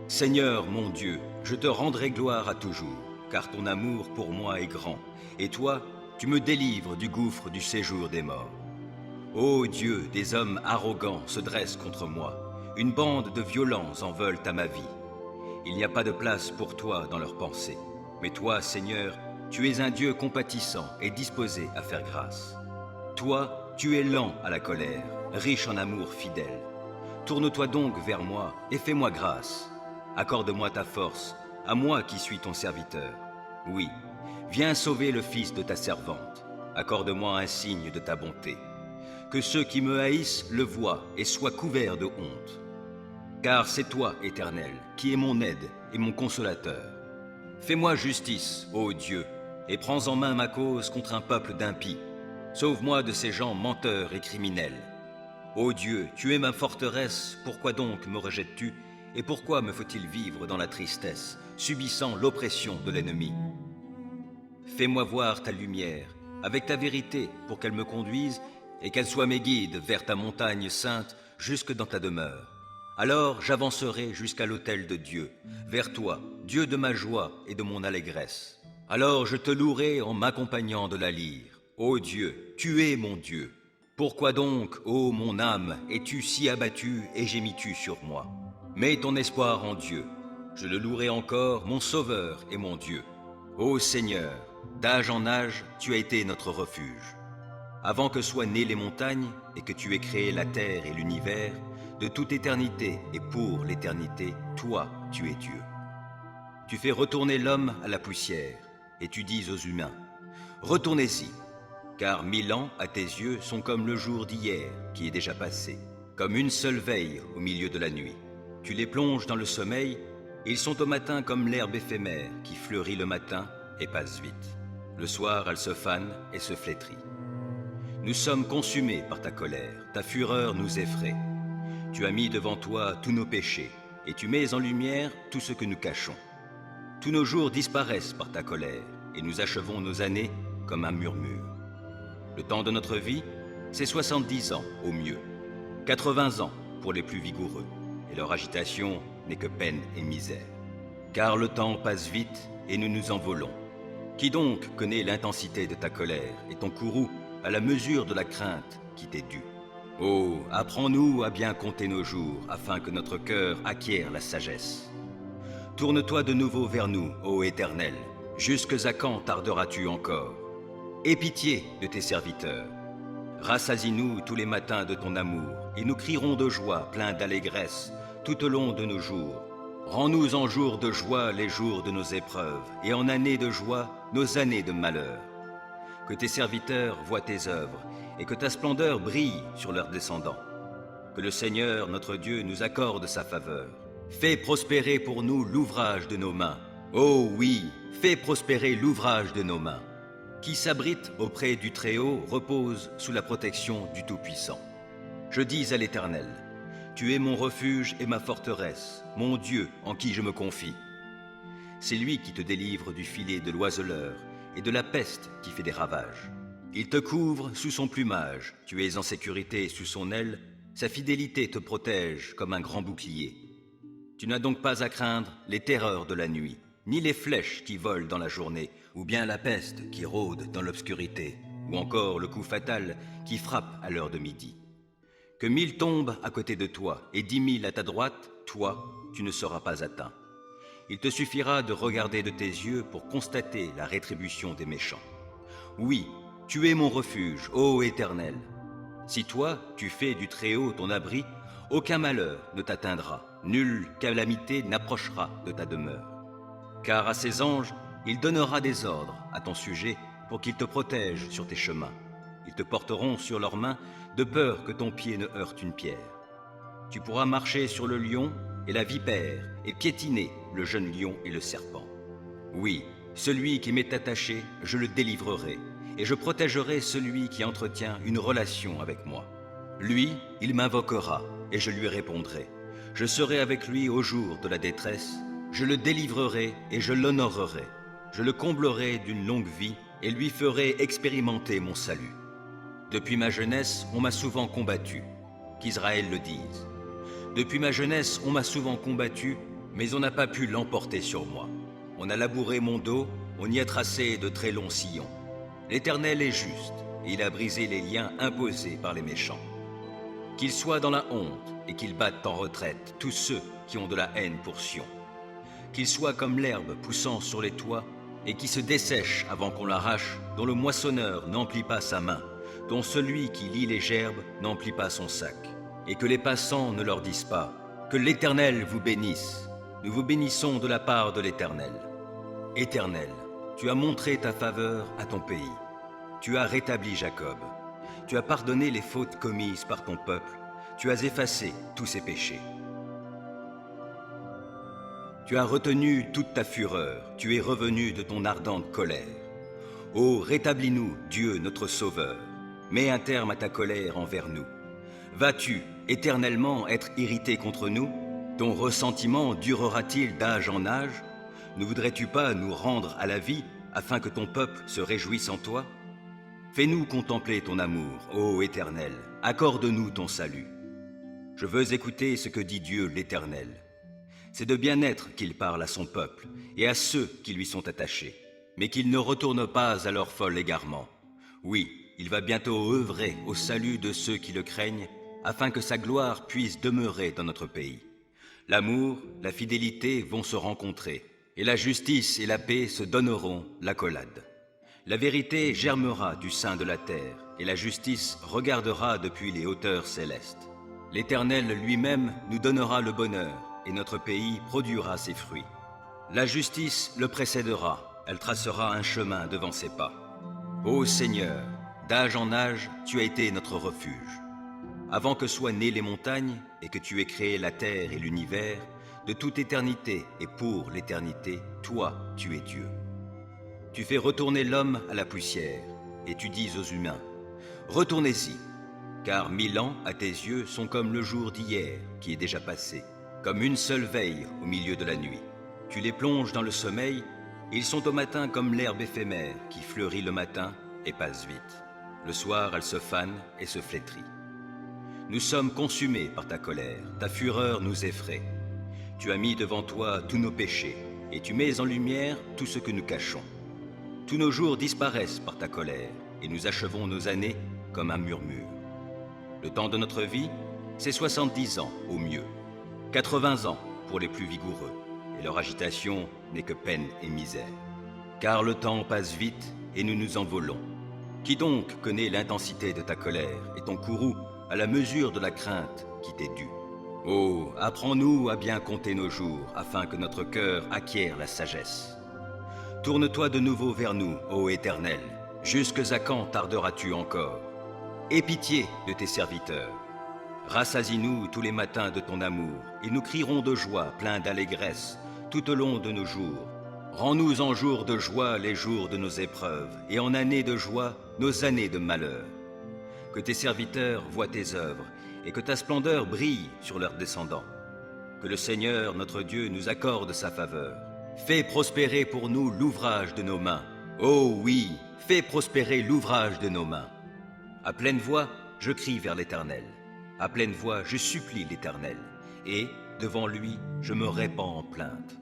S1: Seigneur, mon Dieu, je te rendrai gloire à toujours, car ton amour pour moi est grand, et toi, tu me délivres du gouffre du séjour des morts. Ô Dieu, des hommes arrogants se dressent contre moi. Une bande de violents en veulent à ma vie. Il n'y a pas de place pour toi dans leurs pensées. Mais toi, Seigneur, tu es un Dieu compatissant et disposé à faire grâce. Toi, tu es lent à la colère, riche en amour fidèle. Tourne-toi donc vers moi et fais-moi grâce. Accorde-moi ta force, à moi qui suis ton serviteur. Oui, viens sauver le fils de ta servante. Accorde-moi un signe de ta bonté. Que ceux qui me haïssent le voient et soient couverts de honte. Car c'est toi, Éternel, qui es mon aide et mon consolateur. Fais-moi justice, ô Dieu, et prends en main ma cause contre un peuple d'impies. Sauve-moi de ces gens menteurs et criminels. Ô Dieu, tu es ma forteresse, pourquoi donc me rejettes-tu? Et pourquoi me faut-il vivre dans la tristesse, subissant l'oppression de l'ennemi? Fais-moi voir ta lumière, avec ta vérité, pour qu'elle me conduise, et qu'elle soit mes guides vers ta montagne sainte, jusque dans ta demeure. Alors j'avancerai jusqu'à l'autel de Dieu, vers toi, Dieu de ma joie et de mon allégresse. Alors je te louerai en m'accompagnant de la lyre. Ô Dieu, tu es mon Dieu. Pourquoi donc, ô mon âme, es-tu si abattue et gémis-tu sur moi? Mets ton espoir en Dieu. Je le louerai encore, mon Sauveur et mon Dieu. Ô Seigneur, d'âge en âge, tu as été notre refuge. Avant que soient nées les montagnes et que tu aies créé la terre et l'univers, de toute éternité et pour l'éternité, toi, tu es Dieu. Tu fais retourner l'homme à la poussière, et tu dis aux humains, retournez-y, car 1000 ans à tes yeux sont comme le jour d'hier qui est déjà passé, comme une seule veille au milieu de la nuit. Tu les plonges dans le sommeil, et ils sont au matin comme l'herbe éphémère qui fleurit le matin et passe vite. Le soir, elle se fane et se flétrit. Nous sommes consumés par ta colère, ta fureur nous effraie. Tu as mis devant toi tous nos péchés, et tu mets en lumière tout ce que nous cachons. Tous nos jours disparaissent par ta colère, et nous achevons nos années comme un murmure. Le temps de notre vie, c'est 70 ans au mieux, 80 ans pour les plus vigoureux, et leur agitation n'est que peine et misère. Car le temps passe vite, et nous nous envolons. Qui donc connaît l'intensité de ta colère et ton courroux à la mesure de la crainte qui t'est due? Oh, apprends-nous à bien compter nos jours, afin que notre cœur acquiert la sagesse. Tourne-toi de nouveau vers nous, ô Éternel. Jusque à quand tarderas-tu encore? Aie pitié de tes serviteurs. Rassasie-nous tous les matins de ton amour, et nous crierons de joie, pleins d'allégresse, tout au long de nos jours. Rends-nous en jours de joie les jours de nos épreuves, et en années de joie nos années de malheur. Que tes serviteurs voient tes œuvres, et que ta splendeur brille sur leurs descendants. Que le Seigneur, notre Dieu, nous accorde sa faveur. Fais prospérer pour nous l'ouvrage de nos mains. Oh oui, fais prospérer l'ouvrage de nos mains. Qui s'abrite auprès du Très-Haut repose sous la protection du Tout-Puissant. Je dis à l'Éternel, tu es mon refuge et ma forteresse, mon Dieu en qui je me confie. C'est lui qui te délivre du filet de l'oiseleur et de la peste qui fait des ravages. Il te couvre sous son plumage, tu es en sécurité sous son aile, sa fidélité te protège comme un grand bouclier. Tu n'as donc pas à craindre les terreurs de la nuit, ni les flèches qui volent dans la journée, ou bien la peste qui rôde dans l'obscurité, ou encore le coup fatal qui frappe à l'heure de midi. Que 1000 tombent à côté de toi et 10 000 à ta droite, toi, tu ne seras pas atteint. Il te suffira de regarder de tes yeux pour constater la rétribution des méchants. Oui, tu es mon refuge, ô Éternel. Si toi, tu fais du Très-Haut ton abri, aucun malheur ne t'atteindra, nulle calamité n'approchera de ta demeure. Car à ses anges, il donnera des ordres à ton sujet pour qu'ils te protègent sur tes chemins. Ils te porteront sur leurs mains de peur que ton pied ne heurte une pierre. Tu pourras marcher sur le lion et la vipère et piétiner le jeune lion et le serpent. Oui, celui qui m'est attaché, je le délivrerai, et je protégerai celui qui entretient une relation avec moi. Lui, il m'invoquera, et je lui répondrai. Je serai avec lui au jour de la détresse, je le délivrerai et je l'honorerai. Je le comblerai d'une longue vie et lui ferai expérimenter mon salut. Depuis ma jeunesse, on m'a souvent combattu, qu'Israël le dise. Depuis ma jeunesse, on m'a souvent combattu, mais on n'a pas pu l'emporter sur moi. On a labouré mon dos, on y a tracé de très longs sillons. L'Éternel est juste, et il a brisé les liens imposés par les méchants. Qu'ils soient dans la honte et qu'ils battent en retraite tous ceux qui ont de la haine pour Sion. Qu'ils soient comme l'herbe poussant sur les toits et qui se dessèche avant qu'on l'arrache, dont le moissonneur n'emplit pas sa main, dont celui qui lie les gerbes n'emplit pas son sac. Et que les passants ne leur disent pas « Que l'Éternel vous bénisse ». Nous vous bénissons de la part de l'Éternel. Éternel, tu as montré ta faveur à ton pays. Tu as rétabli Jacob. Tu as pardonné les fautes commises par ton peuple. Tu as effacé tous ses péchés. Tu as retenu toute ta fureur. Tu es revenu de ton ardente colère. Ô, rétablis-nous, Dieu notre Sauveur. Mets un terme à ta colère envers nous. Vas-tu éternellement être irrité contre nous? Ton ressentiment durera-t-il d'âge en âge? Ne voudrais-tu pas nous rendre à la vie afin que ton peuple se réjouisse en toi? Fais-nous contempler ton amour, ô Éternel, accorde-nous ton salut. Je veux écouter ce que dit Dieu l'Éternel. C'est de bien-être qu'il parle à son peuple et à ceux qui lui sont attachés, mais qu'il ne retourne pas à leur fol égarement. Oui, il va bientôt œuvrer au salut de ceux qui le craignent, afin que sa gloire puisse demeurer dans notre pays. L'amour, la fidélité vont se rencontrer, et la justice et la paix se donneront l'accolade. La vérité germera du sein de la terre, et la justice regardera depuis les hauteurs célestes. L'Éternel lui-même nous donnera le bonheur, et notre pays produira ses fruits. La justice le précédera, elle tracera un chemin devant ses pas. Ô Seigneur, d'âge en âge, tu as été notre refuge. Avant que soient nées les montagnes et que tu aies créé la terre et l'univers, de toute éternité et pour l'éternité, toi, tu es Dieu. Tu fais retourner l'homme à la poussière, et tu dis aux humains, « Retournez-y, car 1000 ans à tes yeux sont comme le jour d'hier qui est déjà passé, comme une seule veille au milieu de la nuit. Tu les plonges dans le sommeil, et ils sont au matin comme l'herbe éphémère qui fleurit le matin et passe vite. Le soir, elle se fane et se flétrit. Nous sommes consumés par ta colère, ta fureur nous effraie. Tu as mis devant toi tous nos péchés, et tu mets en lumière tout ce que nous cachons. Tous nos jours disparaissent par ta colère, et nous achevons nos années comme un murmure. Le temps de notre vie, c'est 70 ans au mieux, 80 ans pour les plus vigoureux, et leur agitation n'est que peine et misère. Car le temps passe vite, et nous nous envolons. Qui donc connaît l'intensité de ta colère, et ton courroux à la mesure de la crainte qui t'est due? Oh, apprends-nous à bien compter nos jours, afin que notre cœur acquiert la sagesse. Tourne-toi de nouveau vers nous, ô Éternel. Jusque à quand tarderas-tu encore? Aie pitié de tes serviteurs. Rassasie-nous tous les matins de ton amour, et nous crierons de joie, pleins d'allégresse, tout au long de nos jours. Rends-nous en jours de joie les jours de nos épreuves, et en années de joie nos années de malheur. Que tes serviteurs voient tes œuvres, et que ta splendeur brille sur leurs descendants. Que le Seigneur, notre Dieu, nous accorde sa faveur. Fais prospérer pour nous l'ouvrage de nos mains. Oh oui, fais prospérer l'ouvrage de nos mains. À pleine voix, je crie vers l'Éternel. À pleine voix, je supplie l'Éternel. Et, devant lui, je me répands en plainte.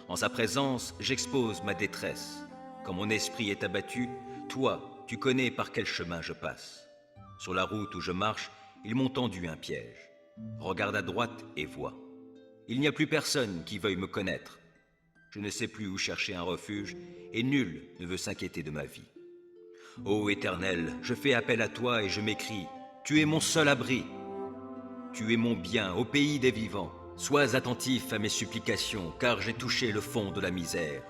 S1: En sa présence, j'expose ma détresse. Quand mon esprit est abattu, toi, tu connais par quel chemin je passe. Sur la route où je marche, ils m'ont tendu un piège. Regarde à droite et vois. Il n'y a plus personne qui veuille me connaître. Je ne sais plus où chercher un refuge, et nul ne veut s'inquiéter de ma vie. Ô Éternel, je fais appel à toi et je m'écrie, tu es mon seul abri. Tu es mon bien au pays des vivants. Sois attentif à mes supplications, car j'ai touché le fond de la misère.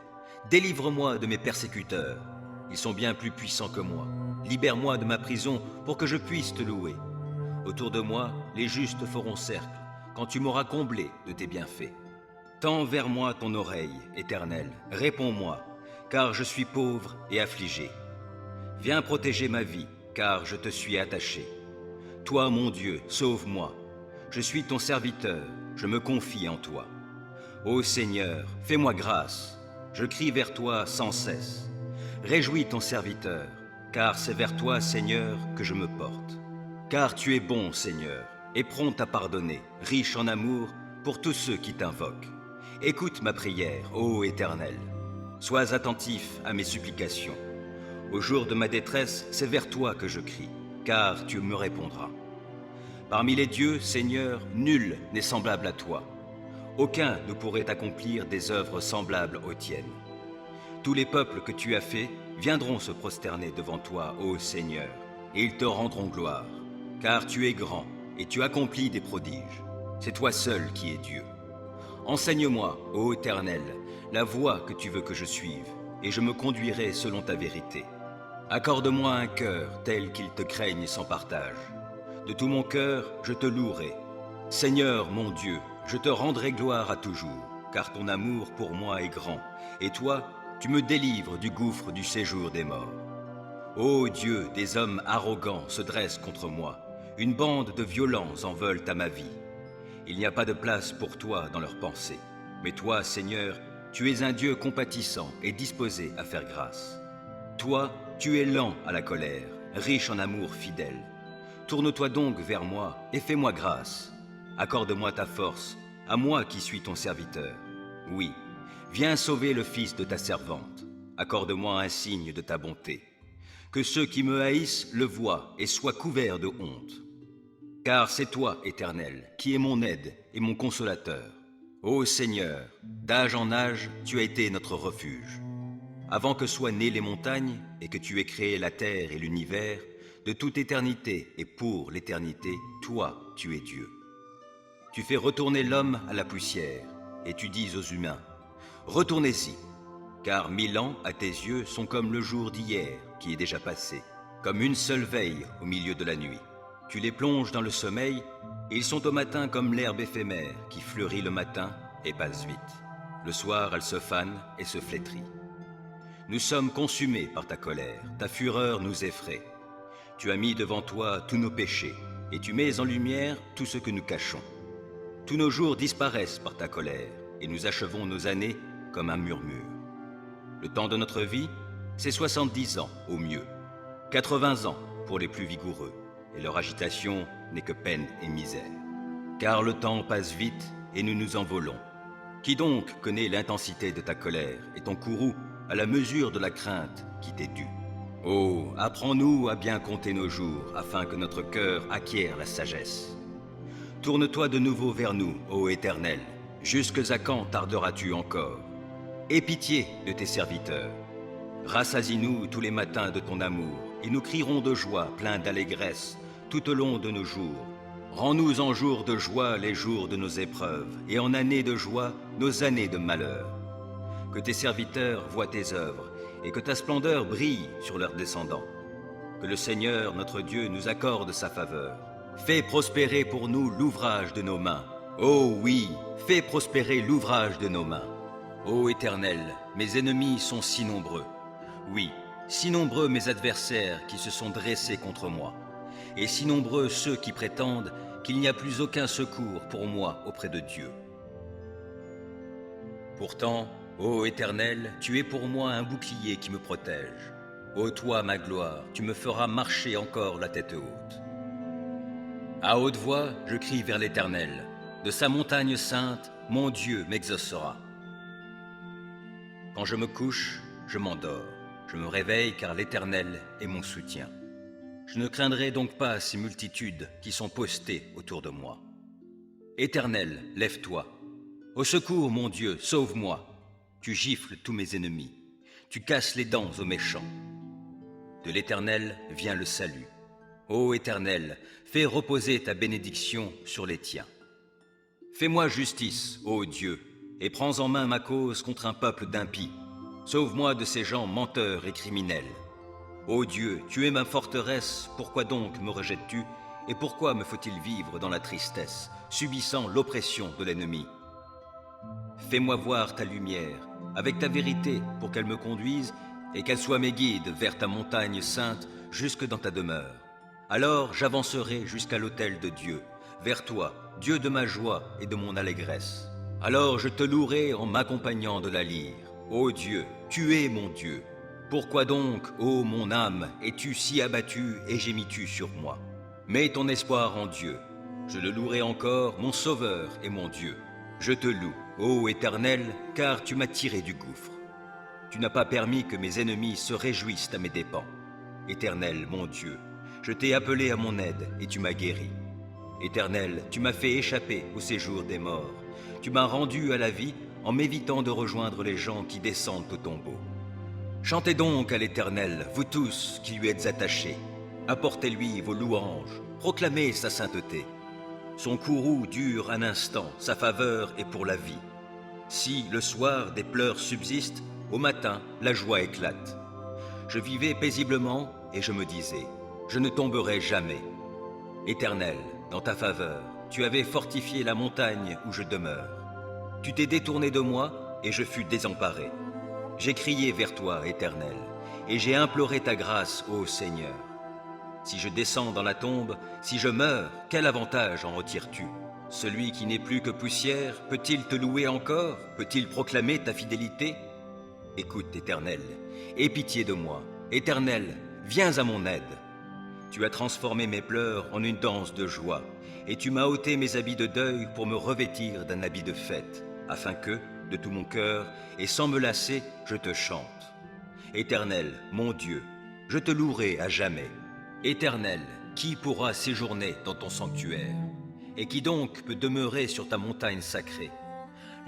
S1: Délivre-moi de mes persécuteurs. Ils sont bien plus puissants que moi. Libère-moi de ma prison pour que je puisse te louer. Autour de moi, les justes feront cercle, quand tu m'auras comblé de tes bienfaits. Tends vers moi ton oreille, Éternel, réponds-moi, car je suis pauvre et affligé. Viens protéger ma vie, car je te suis attaché. Toi, mon Dieu, sauve-moi. Je suis ton serviteur, je me confie en toi. Ô Seigneur, fais-moi grâce. Je crie vers toi sans cesse. Réjouis ton serviteur, car c'est vers toi, Seigneur, que je me porte. Car tu es bon, Seigneur, et prompt à pardonner, riche en amour pour tous ceux qui t'invoquent. Écoute ma prière, ô Éternel. Sois attentif à mes supplications. Au jour de ma détresse, c'est vers toi que je crie, car tu me répondras. Parmi les dieux, Seigneur, nul n'est semblable à toi. Aucun ne pourrait accomplir des œuvres semblables aux tiennes. Tous les peuples que tu as faits viendront se prosterner devant toi, ô Seigneur, et ils te rendront gloire, car tu es grand et tu accomplis des prodiges. C'est toi seul qui es Dieu. Enseigne-moi, ô Éternel, la voie que tu veux que je suive, et je me conduirai selon ta vérité. Accorde-moi un cœur tel qu'il te craigne sans partage. De tout mon cœur, je te louerai. Seigneur mon Dieu, je te rendrai gloire à toujours, car ton amour pour moi est grand, et toi, tu me délivres du gouffre du séjour des morts. Ô Dieu, des hommes arrogants se dressent contre moi, une bande de violents en veulent à ma vie. Il n'y a pas de place pour toi dans leurs pensées, mais toi, Seigneur, tu es un Dieu compatissant et disposé à faire grâce. Toi, tu es lent à la colère, riche en amour fidèle. Tourne-toi donc vers moi et fais-moi grâce. Accorde-moi ta force, à moi qui suis ton serviteur. Oui, viens sauver le fils de ta servante. Accorde-moi un signe de ta bonté. Que ceux qui me haïssent le voient et soient couverts de honte. Car c'est toi, Éternel, qui es mon aide et mon consolateur. Ô Seigneur, d'âge en âge, tu as été notre refuge. Avant que soient nées les montagnes et que tu aies créé la terre et l'univers, de toute éternité et pour l'éternité, toi, tu es Dieu. Tu fais retourner l'homme à la poussière, et tu dis aux humains, « Retournez-y, car 1000 ans à tes yeux sont comme le jour d'hier qui est déjà passé, comme une seule veille au milieu de la nuit. Tu les plonges dans le sommeil, et ils sont au matin comme l'herbe éphémère qui fleurit le matin et passe vite. Le soir, elle se fane et se flétrit. Nous sommes consumés par ta colère, ta fureur nous effraie. Tu as mis devant toi tous nos péchés, et tu mets en lumière tout ce que nous cachons. Tous nos jours disparaissent par ta colère, et nous achevons nos années comme un murmure. Le temps de notre vie, c'est 70 ans au mieux, 80 ans pour les plus vigoureux, et leur agitation n'est que peine et misère. Car le temps passe vite et nous nous envolons. Qui donc connaît l'intensité de ta colère et ton courroux à la mesure de la crainte qui t'est due? Oh, apprends-nous à bien compter nos jours, afin que notre cœur acquiert la sagesse. Tourne-toi de nouveau vers nous, ô Éternel. Jusque à quand tarderas-tu encore? Aie pitié de tes serviteurs. Rassasie-nous tous les matins de ton amour, et nous crierons de joie, pleins d'allégresse, tout au long de nos jours. Rends-nous en jours de joie les jours de nos épreuves, et en années de joie nos années de malheur. Que tes serviteurs voient tes œuvres, et que ta splendeur brille sur leurs descendants. Que le Seigneur, notre Dieu, nous accorde sa faveur. Fais prospérer pour nous l'ouvrage de nos mains. Oh oui, fais prospérer l'ouvrage de nos mains. Ô Éternel, mes ennemis sont si nombreux. Oui, si nombreux mes adversaires qui se sont dressés contre moi. Et si nombreux ceux qui prétendent qu'il n'y a plus aucun secours pour moi auprès de Dieu. Pourtant, ô Éternel, tu es pour moi un bouclier qui me protège. Ô toi, ma gloire, tu me feras marcher encore la tête haute. À haute voix, je crie vers l'Éternel. De sa montagne sainte, mon Dieu m'exaucera. Quand je me couche, je m'endors. Je me réveille car l'Éternel est mon soutien. Je ne craindrai donc pas ces multitudes qui sont postées autour de moi. Éternel, lève-toi. Au secours, mon Dieu, sauve-moi. Tu gifles tous mes ennemis. Tu casses les dents aux méchants. De l'Éternel vient le salut. Ô Éternel, fais reposer ta bénédiction sur les tiens. Fais-moi justice, ô Dieu, et prends en main ma cause contre un peuple d'impies. Sauve-moi de ces gens menteurs et criminels. Ô Dieu, tu es ma forteresse, pourquoi donc me rejettes-tu? Et pourquoi me faut-il vivre dans la tristesse, subissant l'oppression de l'ennemi? Fais-moi voir ta lumière, avec ta vérité, pour qu'elle me conduise, et qu'elle soit mes guides vers ta montagne sainte, jusque dans ta demeure. Alors j'avancerai jusqu'à l'autel de Dieu, vers toi, Dieu de ma joie et de mon allégresse. Alors je te louerai en m'accompagnant de la lyre. Ô Dieu, tu es mon Dieu. Pourquoi donc, ô mon âme, es-tu si abattue et gémis-tu sur moi? Mets ton espoir en Dieu. Je le louerai encore, mon Sauveur et mon Dieu. Je te loue, ô Éternel, car tu m'as tiré du gouffre. Tu n'as pas permis que mes ennemis se réjouissent à mes dépens. Éternel, mon Dieu, je t'ai appelé à mon aide et tu m'as guéri. Éternel, tu m'as fait échapper au séjour des morts. Tu m'as rendu à la vie en m'évitant de rejoindre les gens qui descendent au tombeau. Chantez donc à l'Éternel, vous tous qui lui êtes attachés. Apportez-lui vos louanges, proclamez sa sainteté. Son courroux dure un instant, sa faveur est pour la vie. Si, le soir, des pleurs subsistent, au matin, la joie éclate. Je vivais paisiblement et je me disais, je ne tomberai jamais. Éternel, dans ta faveur, tu avais fortifié la montagne où je demeure. Tu t'es détourné de moi et je fus désemparé. J'ai crié vers toi, Éternel, et j'ai imploré ta grâce, ô Seigneur. Si je descends dans la tombe, si je meurs, quel avantage en retires-tu? Celui qui n'est plus que poussière, peut-il te louer encore? Peut-il proclamer ta fidélité? Écoute, Éternel, aie pitié de moi. Éternel, viens à mon aide. Tu as transformé mes pleurs en une danse de joie, et tu m'as ôté mes habits de deuil pour me revêtir d'un habit de fête, afin que, de tout mon cœur, et sans me lasser, je te chante. Éternel, mon Dieu, je te louerai à jamais. Éternel, qui pourra séjourner dans ton sanctuaire? Et qui donc peut demeurer sur ta montagne sacrée?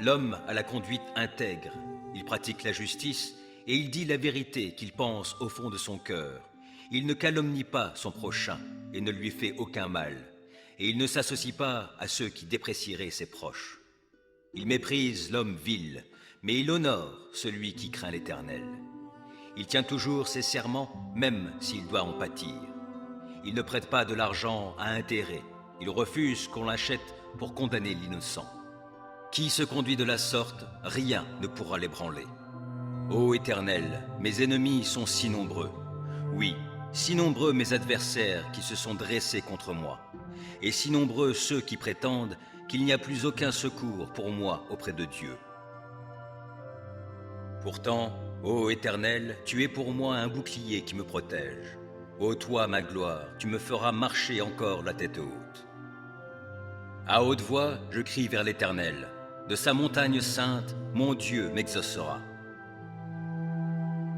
S1: L'homme a la conduite intègre, il pratique la justice et il dit la vérité qu'il pense au fond de son cœur. Il ne calomnie pas son prochain et ne lui fait aucun mal, et il ne s'associe pas à ceux qui déprécieraient ses proches. Il méprise l'homme vil, mais il honore celui qui craint l'Éternel. Il tient toujours ses serments, même s'il doit en pâtir. Il ne prête pas de l'argent à intérêt. Il refuse qu'on l'achète pour condamner l'innocent. Qui se conduit de la sorte, rien ne pourra l'ébranler. Ô Éternel, mes ennemis sont si nombreux. Oui, si nombreux mes adversaires qui se sont dressés contre moi. Et si nombreux ceux qui prétendent qu'il n'y a plus aucun secours pour moi auprès de Dieu. Pourtant, ô Éternel, tu es pour moi un bouclier qui me protège. Ô toi, ma gloire, tu me feras marcher encore la tête haute. À haute voix, je crie vers l'Éternel. De sa montagne sainte, mon Dieu m'exaucera.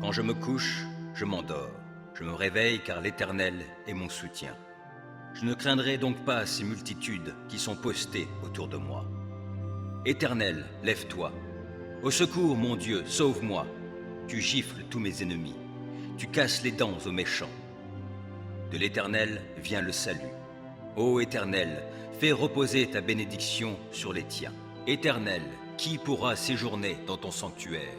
S1: Quand je me couche, je m'endors. Je me réveille car l'Éternel est mon soutien. Je ne craindrai donc pas ces multitudes qui sont postées autour de moi. Éternel, lève-toi. Au secours, mon Dieu, sauve-moi. Tu gifles tous mes ennemis. Tu casses les dents aux méchants. De l'Éternel vient le salut. Ô Éternel, fais reposer ta bénédiction sur les tiens. Éternel, qui pourra séjourner dans ton sanctuaire?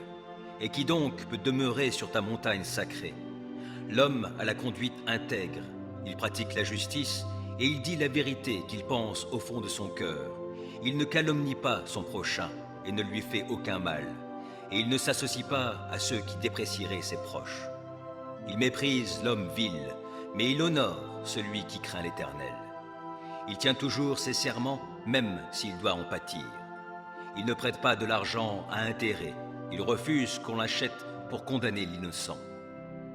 S1: Et qui donc peut demeurer sur ta montagne sacrée? L'homme a la conduite intègre, il pratique la justice et il dit la vérité qu'il pense au fond de son cœur. Il ne calomnie pas son prochain et ne lui fait aucun mal, et il ne s'associe pas à ceux qui déprécieraient ses proches. Il méprise l'homme vil, mais il honore celui qui craint l'Éternel. Il tient toujours ses serments, même s'il doit en pâtir. Il ne prête pas de l'argent à intérêt, il refuse qu'on l'achète pour condamner l'innocent.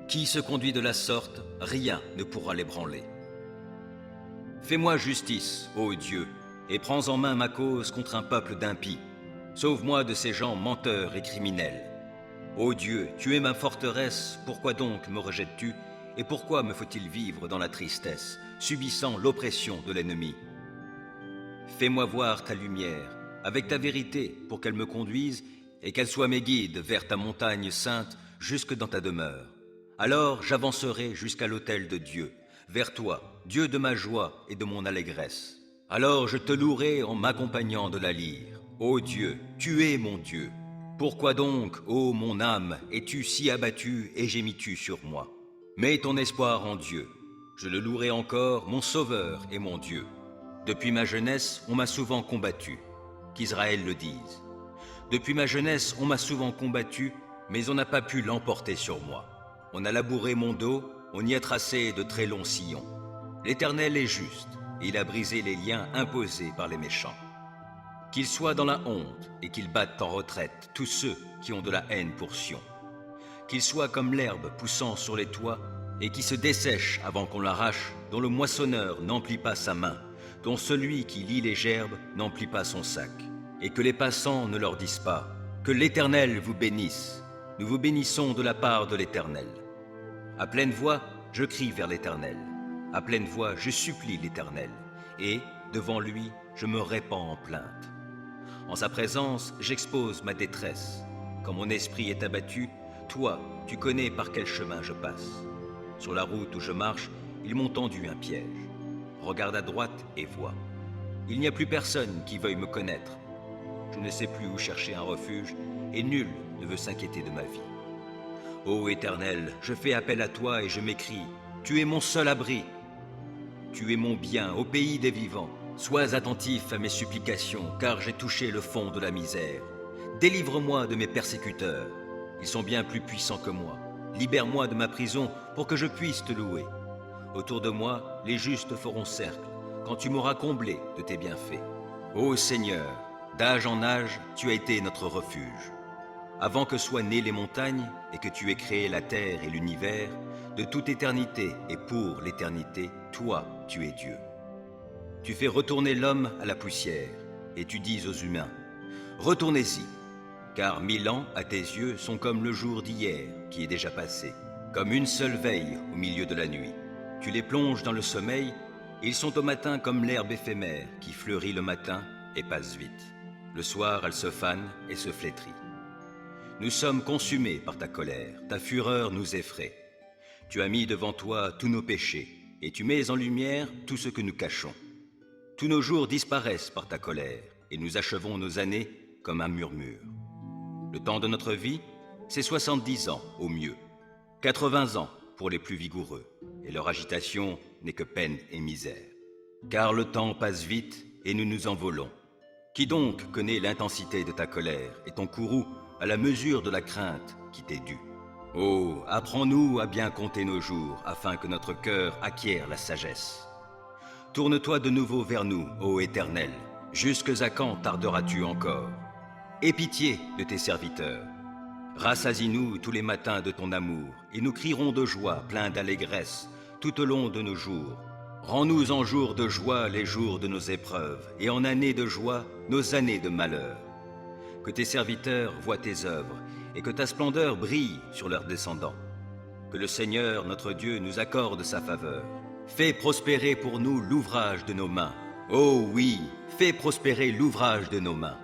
S1: Qui se conduit de la sorte, rien ne pourra l'ébranler. Fais-moi justice, ô Dieu, et prends en main ma cause contre un peuple d'impies. Sauve-moi de ces gens menteurs et criminels. Ô Dieu, tu es ma forteresse, pourquoi donc me rejettes-tu? Et pourquoi me faut-il vivre dans la tristesse, subissant l'oppression de l'ennemi? Fais-moi voir ta lumière, avec ta vérité, pour qu'elle me conduise, et qu'elle soit mes guides vers ta montagne sainte, jusque dans ta demeure. Alors j'avancerai jusqu'à l'autel de Dieu, vers toi, Dieu de ma joie et de mon allégresse. Alors je te louerai en m'accompagnant de la lyre. Ô Dieu, tu es mon Dieu. Pourquoi donc, ô mon âme, es-tu si abattue et gémis-tu sur moi? Mets ton espoir en Dieu. Je le louerai encore, mon Sauveur et mon Dieu. Depuis ma jeunesse, on m'a souvent combattu. Qu'Israël le dise. Depuis ma jeunesse, on m'a souvent combattu, mais on n'a pas pu l'emporter sur moi. On a labouré mon dos, on y a tracé de très longs sillons. L'Éternel est juste, et il a brisé les liens imposés par les méchants. Qu'ils soient dans la honte et qu'ils battent en retraite tous ceux qui ont de la haine pour Sion. Qu'ils soient comme l'herbe poussant sur les toits et qui se dessèche avant qu'on l'arrache, dont le moissonneur n'emplit pas sa main, dont celui qui lie les gerbes n'emplit pas son sac. Et que les passants ne leur disent pas « Que l'Éternel vous bénisse ». nous vous bénissons de la part de l'Éternel. À pleine voix, je crie vers l'Éternel. À pleine voix, je supplie l'Éternel. Et, devant lui, je me répands en plainte. En sa présence, j'expose ma détresse. Quand mon esprit est abattu, toi, tu connais par quel chemin je passe. Sur la route où je marche, ils m'ont tendu un piège. Regarde à droite et vois. Il n'y a plus personne qui veuille me connaître. Je ne sais plus où chercher un refuge, et nul ne veut s'inquiéter de ma vie. Ô Éternel, je fais appel à toi et je m'écrie, tu es mon seul abri. Tu es mon bien au pays des vivants. Sois attentif à mes supplications, car j'ai touché le fond de la misère. Délivre-moi de mes persécuteurs. Ils sont bien plus puissants que moi. Libère-moi de ma prison pour que je puisse te louer. Autour de moi, les justes feront cercle, quand tu m'auras comblé de tes bienfaits. Ô Seigneur, d'âge en âge, tu as été notre refuge. Avant que soient nées les montagnes et que tu aies créé la terre et l'univers, de toute éternité et pour l'éternité, toi, tu es Dieu. Tu fais retourner l'homme à la poussière, et tu dis aux humains, retournez-y, car 1000 ans à tes yeux sont comme le jour d'hier qui est déjà passé, comme une seule veille au milieu de la nuit. Tu les plonges dans le sommeil, et ils sont au matin comme l'herbe éphémère qui fleurit le matin et passe vite. Le soir, elle se fane et se flétrit. Nous sommes consumés par ta colère, ta fureur nous effraie. Tu as mis devant toi tous nos péchés, et tu mets en lumière tout ce que nous cachons. Tous nos jours disparaissent par ta colère, et nous achevons nos années comme un murmure. Le temps de notre vie, c'est 70 ans au mieux, 80 ans pour les plus vigoureux, et leur agitation n'est que peine et misère. Car le temps passe vite, et nous nous envolons. Qui donc connaît l'intensité de ta colère et ton courroux à la mesure de la crainte qui t'est due? Oh, apprends-nous à bien compter nos jours, afin que notre cœur acquiert la sagesse. Tourne-toi de nouveau vers nous, ô Éternel. Jusque à quand tarderas-tu encore? Aie pitié de tes serviteurs. Rassasie-nous tous les matins de ton amour, et nous crierons de joie, pleins d'allégresse, tout au long de nos jours. Rends-nous en jours de joie les jours de nos épreuves, et en années de joie nos années de malheur. Que tes serviteurs voient tes œuvres, et que ta splendeur brille sur leurs descendants. Que le Seigneur, notre Dieu, nous accorde sa faveur. Fais prospérer pour nous l'ouvrage de nos mains. Oh oui, fais prospérer l'ouvrage de nos mains.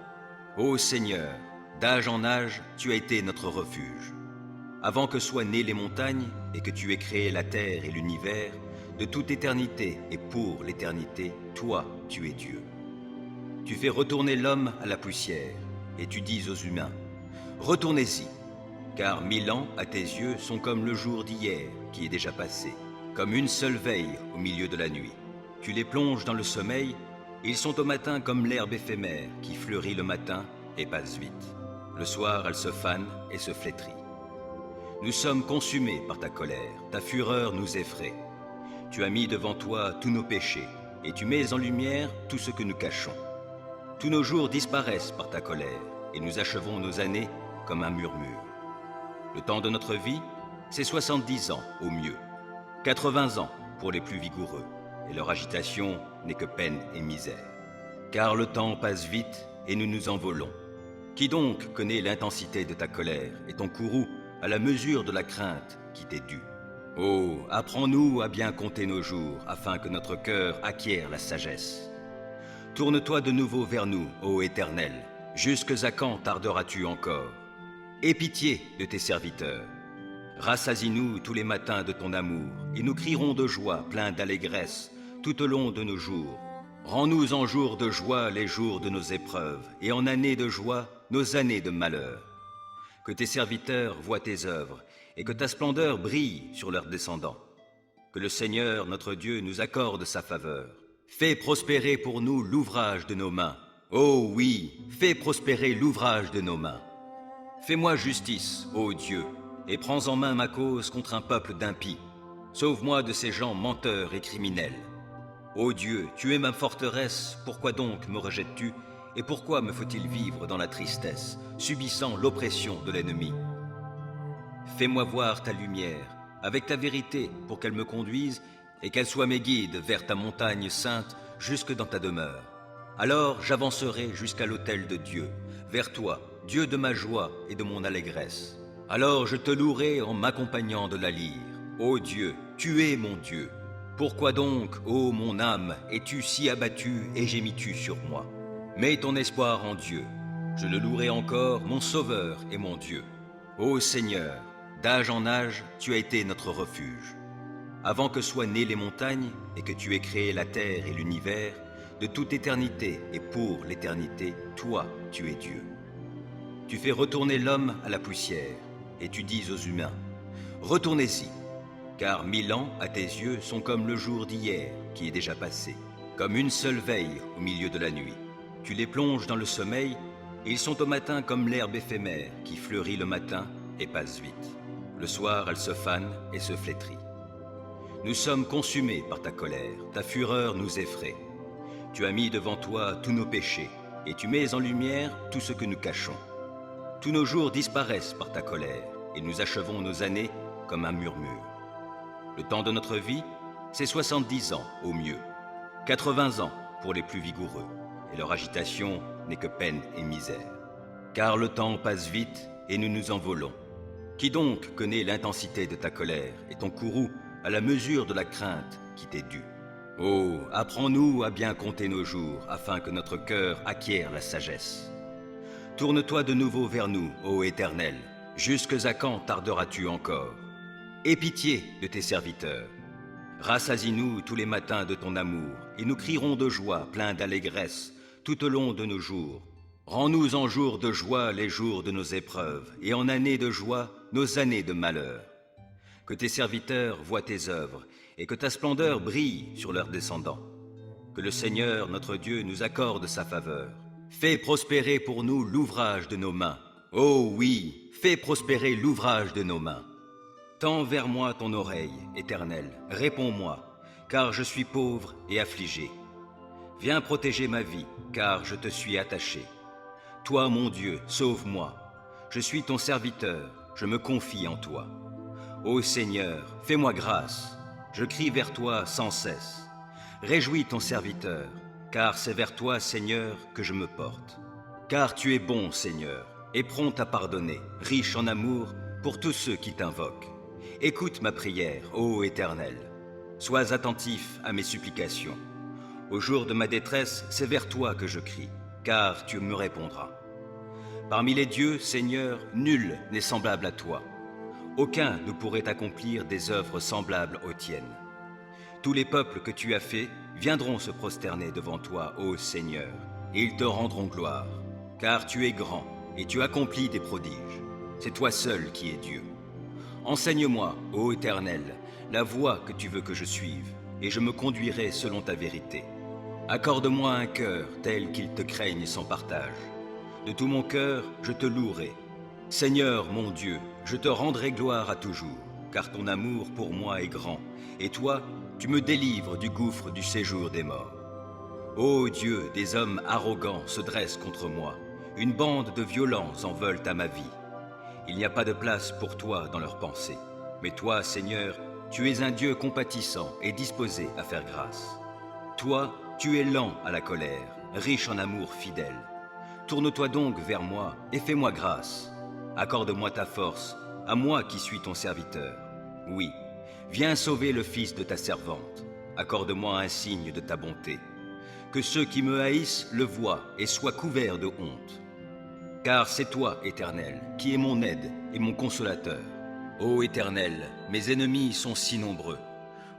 S1: Ô Seigneur, d'âge en âge, tu as été notre refuge. Avant que soient nées les montagnes, et que tu aies créé la terre et l'univers, de toute éternité et pour l'éternité, toi, tu es Dieu. Tu fais retourner l'homme à la poussière, et tu dis aux humains, retournez-y, car 1000 ans à tes yeux sont comme le jour d'hier qui est déjà passé, comme une seule veille au milieu de la nuit. Tu les plonges dans le sommeil, et ils sont au matin comme l'herbe éphémère qui fleurit le matin et passe vite. Le soir, elle se fane et se flétrit. Nous sommes consumés par ta colère, ta fureur nous effraie. Tu as mis devant toi tous nos péchés, et tu mets en lumière tout ce que nous cachons. Tous nos jours disparaissent par ta colère, et nous achevons nos années comme un murmure. Le temps de notre vie, c'est 70 ans au mieux, 80 ans pour les plus vigoureux, et leur agitation n'est que peine et misère. Car le temps passe vite, et nous nous envolons. Qui donc connaît l'intensité de ta colère et ton courroux à la mesure de la crainte qui t'est due? Oh, apprends-nous à bien compter nos jours, afin que notre cœur acquiert la sagesse. Tourne-toi de nouveau vers nous, ô Éternel. Jusque à quand tarderas-tu encore? Aie pitié de tes serviteurs. Rassasie-nous tous les matins de ton amour, et nous crierons de joie, pleins d'allégresse, tout au long de nos jours. Rends-nous en jours de joie les jours de nos épreuves, et en années de joie nos années de malheur. Que tes serviteurs voient tes œuvres, et que ta splendeur brille sur leurs descendants. Que le Seigneur, notre Dieu, nous accorde sa faveur. Fais prospérer pour nous l'ouvrage de nos mains. Oh oui, fais prospérer l'ouvrage de nos mains. Fais-moi justice, ô Dieu, et prends en main ma cause contre un peuple d'impies. Sauve-moi de ces gens menteurs et criminels. Ô Dieu, tu es ma forteresse, pourquoi donc me rejettes-tu? Et pourquoi me faut-il vivre dans la tristesse, subissant l'oppression de l'ennemi? Fais-moi voir ta lumière, avec ta vérité, pour qu'elle me conduise, et qu'elle soit mes guides vers ta montagne sainte, jusque dans ta demeure. Alors j'avancerai jusqu'à l'autel de Dieu, vers toi, Dieu de ma joie et de mon allégresse. Alors je te louerai en m'accompagnant de la lyre. Ô Dieu, tu es mon Dieu. Pourquoi donc, ô mon âme, es-tu si abattue et gémis-tu sur moi? Mets ton espoir en Dieu. Je le louerai encore, mon Sauveur et mon Dieu. Ô Seigneur, d'âge en âge, tu as été notre refuge. Avant que soient nées les montagnes et que tu aies créé la terre et l'univers, de toute éternité et pour l'éternité, toi, tu es Dieu. Tu fais retourner l'homme à la poussière, et tu dis aux humains, retournez-y, car 1000 ans à tes yeux sont comme le jour d'hier qui est déjà passé, comme une seule veille au milieu de la nuit. Tu les plonges dans le sommeil, et ils sont au matin comme l'herbe éphémère qui fleurit le matin et passe vite. Le soir, elle se fane et se flétrit. Nous sommes consumés par ta colère, ta fureur nous effraie. Tu as mis devant toi tous nos péchés, et tu mets en lumière tout ce que nous cachons. Tous nos jours disparaissent par ta colère, et nous achevons nos années comme un murmure. Le temps de notre vie, c'est 70 ans au mieux, 80 ans pour les plus vigoureux, et leur agitation n'est que peine et misère. Car le temps passe vite, et nous nous envolons. Qui donc connaît l'intensité de ta colère, et ton courroux à la mesure de la crainte qui t'est due? Oh, apprends-nous à bien compter nos jours, afin que notre cœur acquiert la sagesse. Tourne-toi de nouveau vers nous, ô Éternel. Jusque à quand tarderas-tu encore? Aie pitié de tes serviteurs. Rassasie-nous tous les matins de ton amour, et nous crierons de joie, pleins d'allégresse, tout au long de nos jours. Rends-nous en jours de joie les jours de nos épreuves, et en années de joie nos années de malheur. Que tes serviteurs voient tes œuvres, et que ta splendeur brille sur leurs descendants. Que le Seigneur, notre Dieu, nous accorde sa faveur. Fais prospérer pour nous l'ouvrage de nos mains. Oh oui, fais prospérer l'ouvrage de nos mains. Tends vers moi ton oreille, Éternel, réponds-moi, car je suis pauvre et affligé. Viens protéger ma vie, car je te suis attaché. Toi, mon Dieu, sauve-moi. Je suis ton serviteur, je me confie en toi. Ô Seigneur, fais-moi grâce. Je crie vers toi sans cesse. Réjouis ton serviteur, car c'est vers toi, Seigneur, que je me porte. Car tu es bon, Seigneur, et prompt à pardonner, riche en amour pour tous ceux qui t'invoquent. Écoute ma prière, ô Éternel. Sois attentif à mes supplications. Au jour de ma détresse, c'est vers toi que je crie, car tu me répondras. Parmi les dieux, Seigneur, nul n'est semblable à toi. Aucun ne pourrait accomplir des œuvres semblables aux tiennes. Tous les peuples que tu as faits viendront se prosterner devant toi, ô Seigneur, et ils te rendront gloire, car tu es grand et tu accomplis des prodiges. C'est toi seul qui es Dieu. Enseigne-moi, ô Éternel, la voie que tu veux que je suive, et je me conduirai selon ta vérité. Accorde-moi un cœur tel qu'il te craigne sans partage. De tout mon cœur, je te louerai. Seigneur, mon Dieu, je te rendrai gloire à toujours, car ton amour pour moi est grand, et toi, tu me délivres du gouffre du séjour des morts. Ô Dieu, des hommes arrogants se dressent contre moi, une bande de violents en veulent à ma vie. Il n'y a pas de place pour toi dans leurs pensées, mais toi, Seigneur, tu es un Dieu compatissant et disposé à faire grâce. Toi, tu es lent à la colère, riche en amour fidèle. Tourne-toi donc vers moi et fais-moi grâce. Accorde-moi ta force, à moi qui suis ton serviteur. Oui, viens sauver le fils de ta servante. Accorde-moi un signe de ta bonté. Que ceux qui me haïssent le voient et soient couverts de honte. Car c'est toi, Éternel, qui es mon aide et mon consolateur. Ô Éternel, mes ennemis sont si nombreux.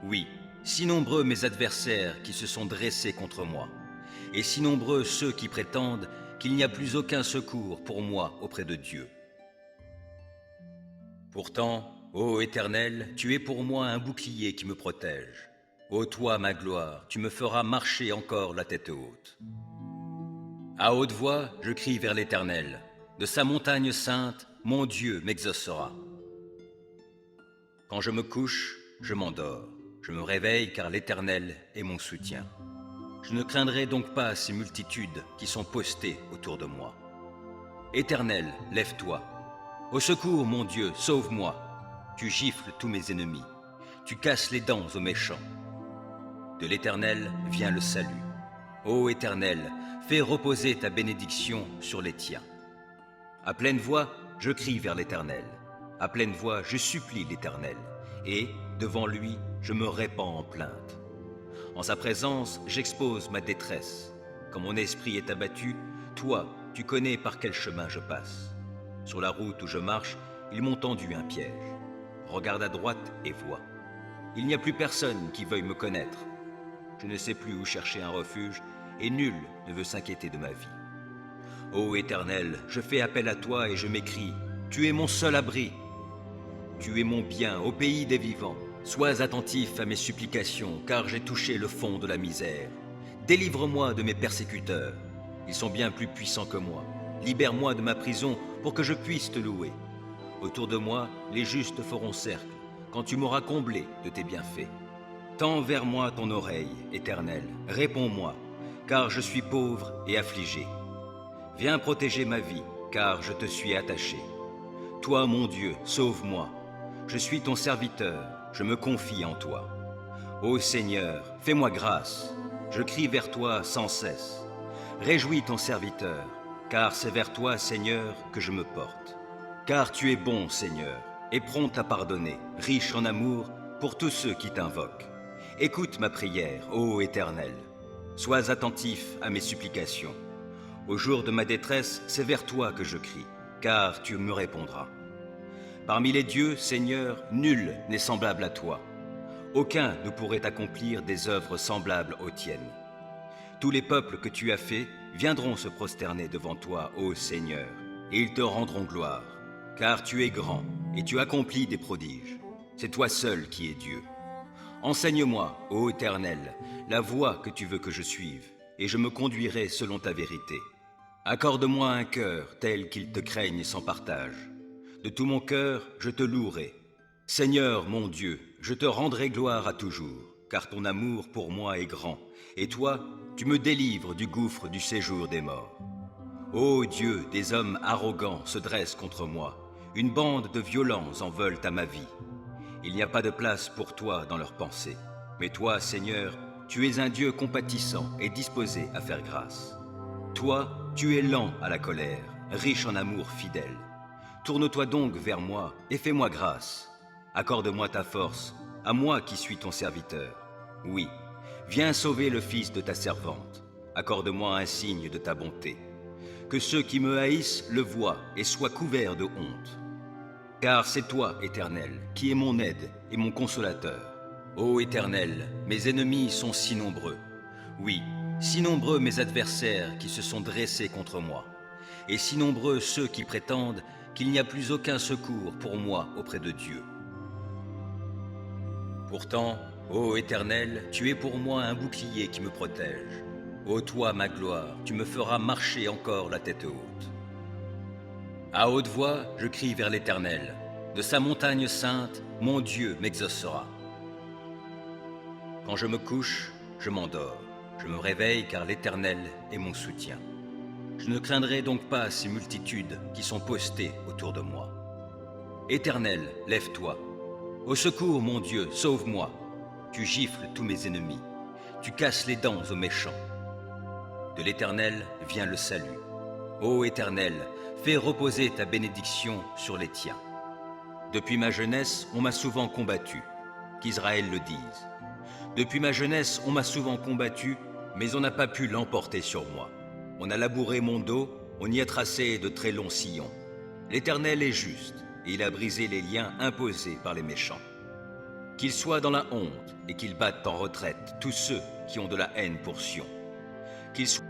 S1: Oui, si nombreux mes adversaires qui se sont dressés contre moi. Et si nombreux ceux qui prétendent qu'il n'y a plus aucun secours pour moi auprès de Dieu. Pourtant, ô Éternel, tu es pour moi un bouclier qui me protège. Ô toi, ma gloire, tu me feras marcher encore la tête haute. À haute voix, je crie vers l'Éternel. De sa montagne sainte, mon Dieu m'exaucera. Quand je me couche, je m'endors. Je me réveille car l'Éternel est mon soutien. Je ne craindrai donc pas ces multitudes qui sont postées autour de moi. Éternel, lève-toi. Au secours, mon Dieu, sauve-moi. Tu gifles tous mes ennemis. Tu casses les dents aux méchants. De l'Éternel vient le salut. Ô Éternel, fais reposer ta bénédiction sur les tiens. À pleine voix, je crie vers l'Éternel. À pleine voix, je supplie l'Éternel, et, devant lui, je me répands en plainte. En sa présence, j'expose ma détresse. Quand mon esprit est abattu, toi, tu connais par quel chemin je passe. Sur la route où je marche, ils m'ont tendu un piège. Regarde à droite et vois. Il n'y a plus personne qui veuille me connaître. Je ne sais plus où chercher un refuge, et nul ne veut s'inquiéter de ma vie. Ô Éternel, je fais appel à toi et je m'écrie, tu es mon seul abri. Tu es mon bien au pays des vivants. Sois attentif à mes supplications, car j'ai touché le fond de la misère. Délivre-moi de mes persécuteurs. Ils sont bien plus puissants que moi. Libère-moi de ma prison pour que je puisse te louer. Autour de moi, les justes feront cercle, quand tu m'auras comblé de tes bienfaits. Tends vers moi ton oreille, Éternel, réponds-moi, car je suis pauvre et affligé. Viens protéger ma vie, car je te suis attaché. Toi, mon Dieu, sauve-moi. Je suis ton serviteur, je me confie en toi. Ô Seigneur, fais-moi grâce. Je crie vers toi sans cesse. Réjouis ton serviteur, car c'est vers toi, Seigneur, que je me porte. Car tu es bon, Seigneur, et prompt à pardonner, riche en amour pour tous ceux qui t'invoquent. Écoute ma prière, ô Éternel. Sois attentif à mes supplications. Au jour de ma détresse, c'est vers toi que je crie, car tu me répondras. Parmi les dieux, Seigneur, nul n'est semblable à toi. Aucun ne pourrait accomplir des œuvres semblables aux tiennes. Tous les peuples que tu as faits viendront se prosterner devant toi, ô Seigneur, et ils te rendront gloire, car tu es grand et tu accomplis des prodiges. C'est toi seul qui es Dieu. Enseigne-moi, ô Éternel, la voie que tu veux que je suive, et je me conduirai selon ta vérité. Accorde-moi un cœur tel qu'il te craigne sans partage. De tout mon cœur, je te louerai. Seigneur mon Dieu, je te rendrai gloire à toujours, car ton amour pour moi est grand, et toi, tu me délivres du gouffre du séjour des morts. Ô Dieu, des hommes arrogants se dressent contre moi, une bande de violents en veulent à ma vie. Il n'y a pas de place pour toi dans leurs pensées, mais toi, Seigneur, tu es un Dieu compatissant et disposé à faire grâce. Toi, tu es lent à la colère, riche en amour fidèle. Tourne-toi donc vers moi et fais-moi grâce. Accorde-moi ta force, à moi qui suis ton serviteur. Oui, viens sauver le fils de ta servante. Accorde-moi un signe de ta bonté. Que ceux qui me haïssent le voient et soient couverts de honte. Car c'est toi, Éternel, qui es mon aide et mon consolateur. Ô Éternel, mes ennemis sont si nombreux. Oui, si nombreux mes adversaires qui se sont dressés contre moi. Et si nombreux ceux qui prétendent qu'il n'y a plus aucun secours pour moi auprès de Dieu. Pourtant, ô Éternel, tu es pour moi un bouclier qui me protège. Ô toi, ma gloire, tu me feras marcher encore la tête haute. À haute voix, je crie vers l'Éternel. De sa montagne sainte, mon Dieu m'exaucera. Quand je me couche, je m'endors. Je me réveille car l'Éternel est mon soutien. Je ne craindrai donc pas ces multitudes qui sont postées autour de moi. Éternel, lève-toi. Au secours, mon Dieu, sauve-moi. Tu gifles tous mes ennemis. Tu casses les dents aux méchants. De l'Éternel vient le salut. Ô Éternel, fais reposer ta bénédiction sur les tiens. Depuis ma jeunesse, on m'a souvent combattu, qu'Israël le dise. Depuis ma jeunesse, on m'a souvent combattu, mais on n'a pas pu l'emporter sur moi. On a labouré mon dos, on y a tracé de très longs sillons. L'Éternel est juste, et il a brisé les liens imposés par les méchants. Qu'ils soient dans la honte et qu'ils battent en retraite tous ceux qui ont de la haine pour Sion. Qu'ils soient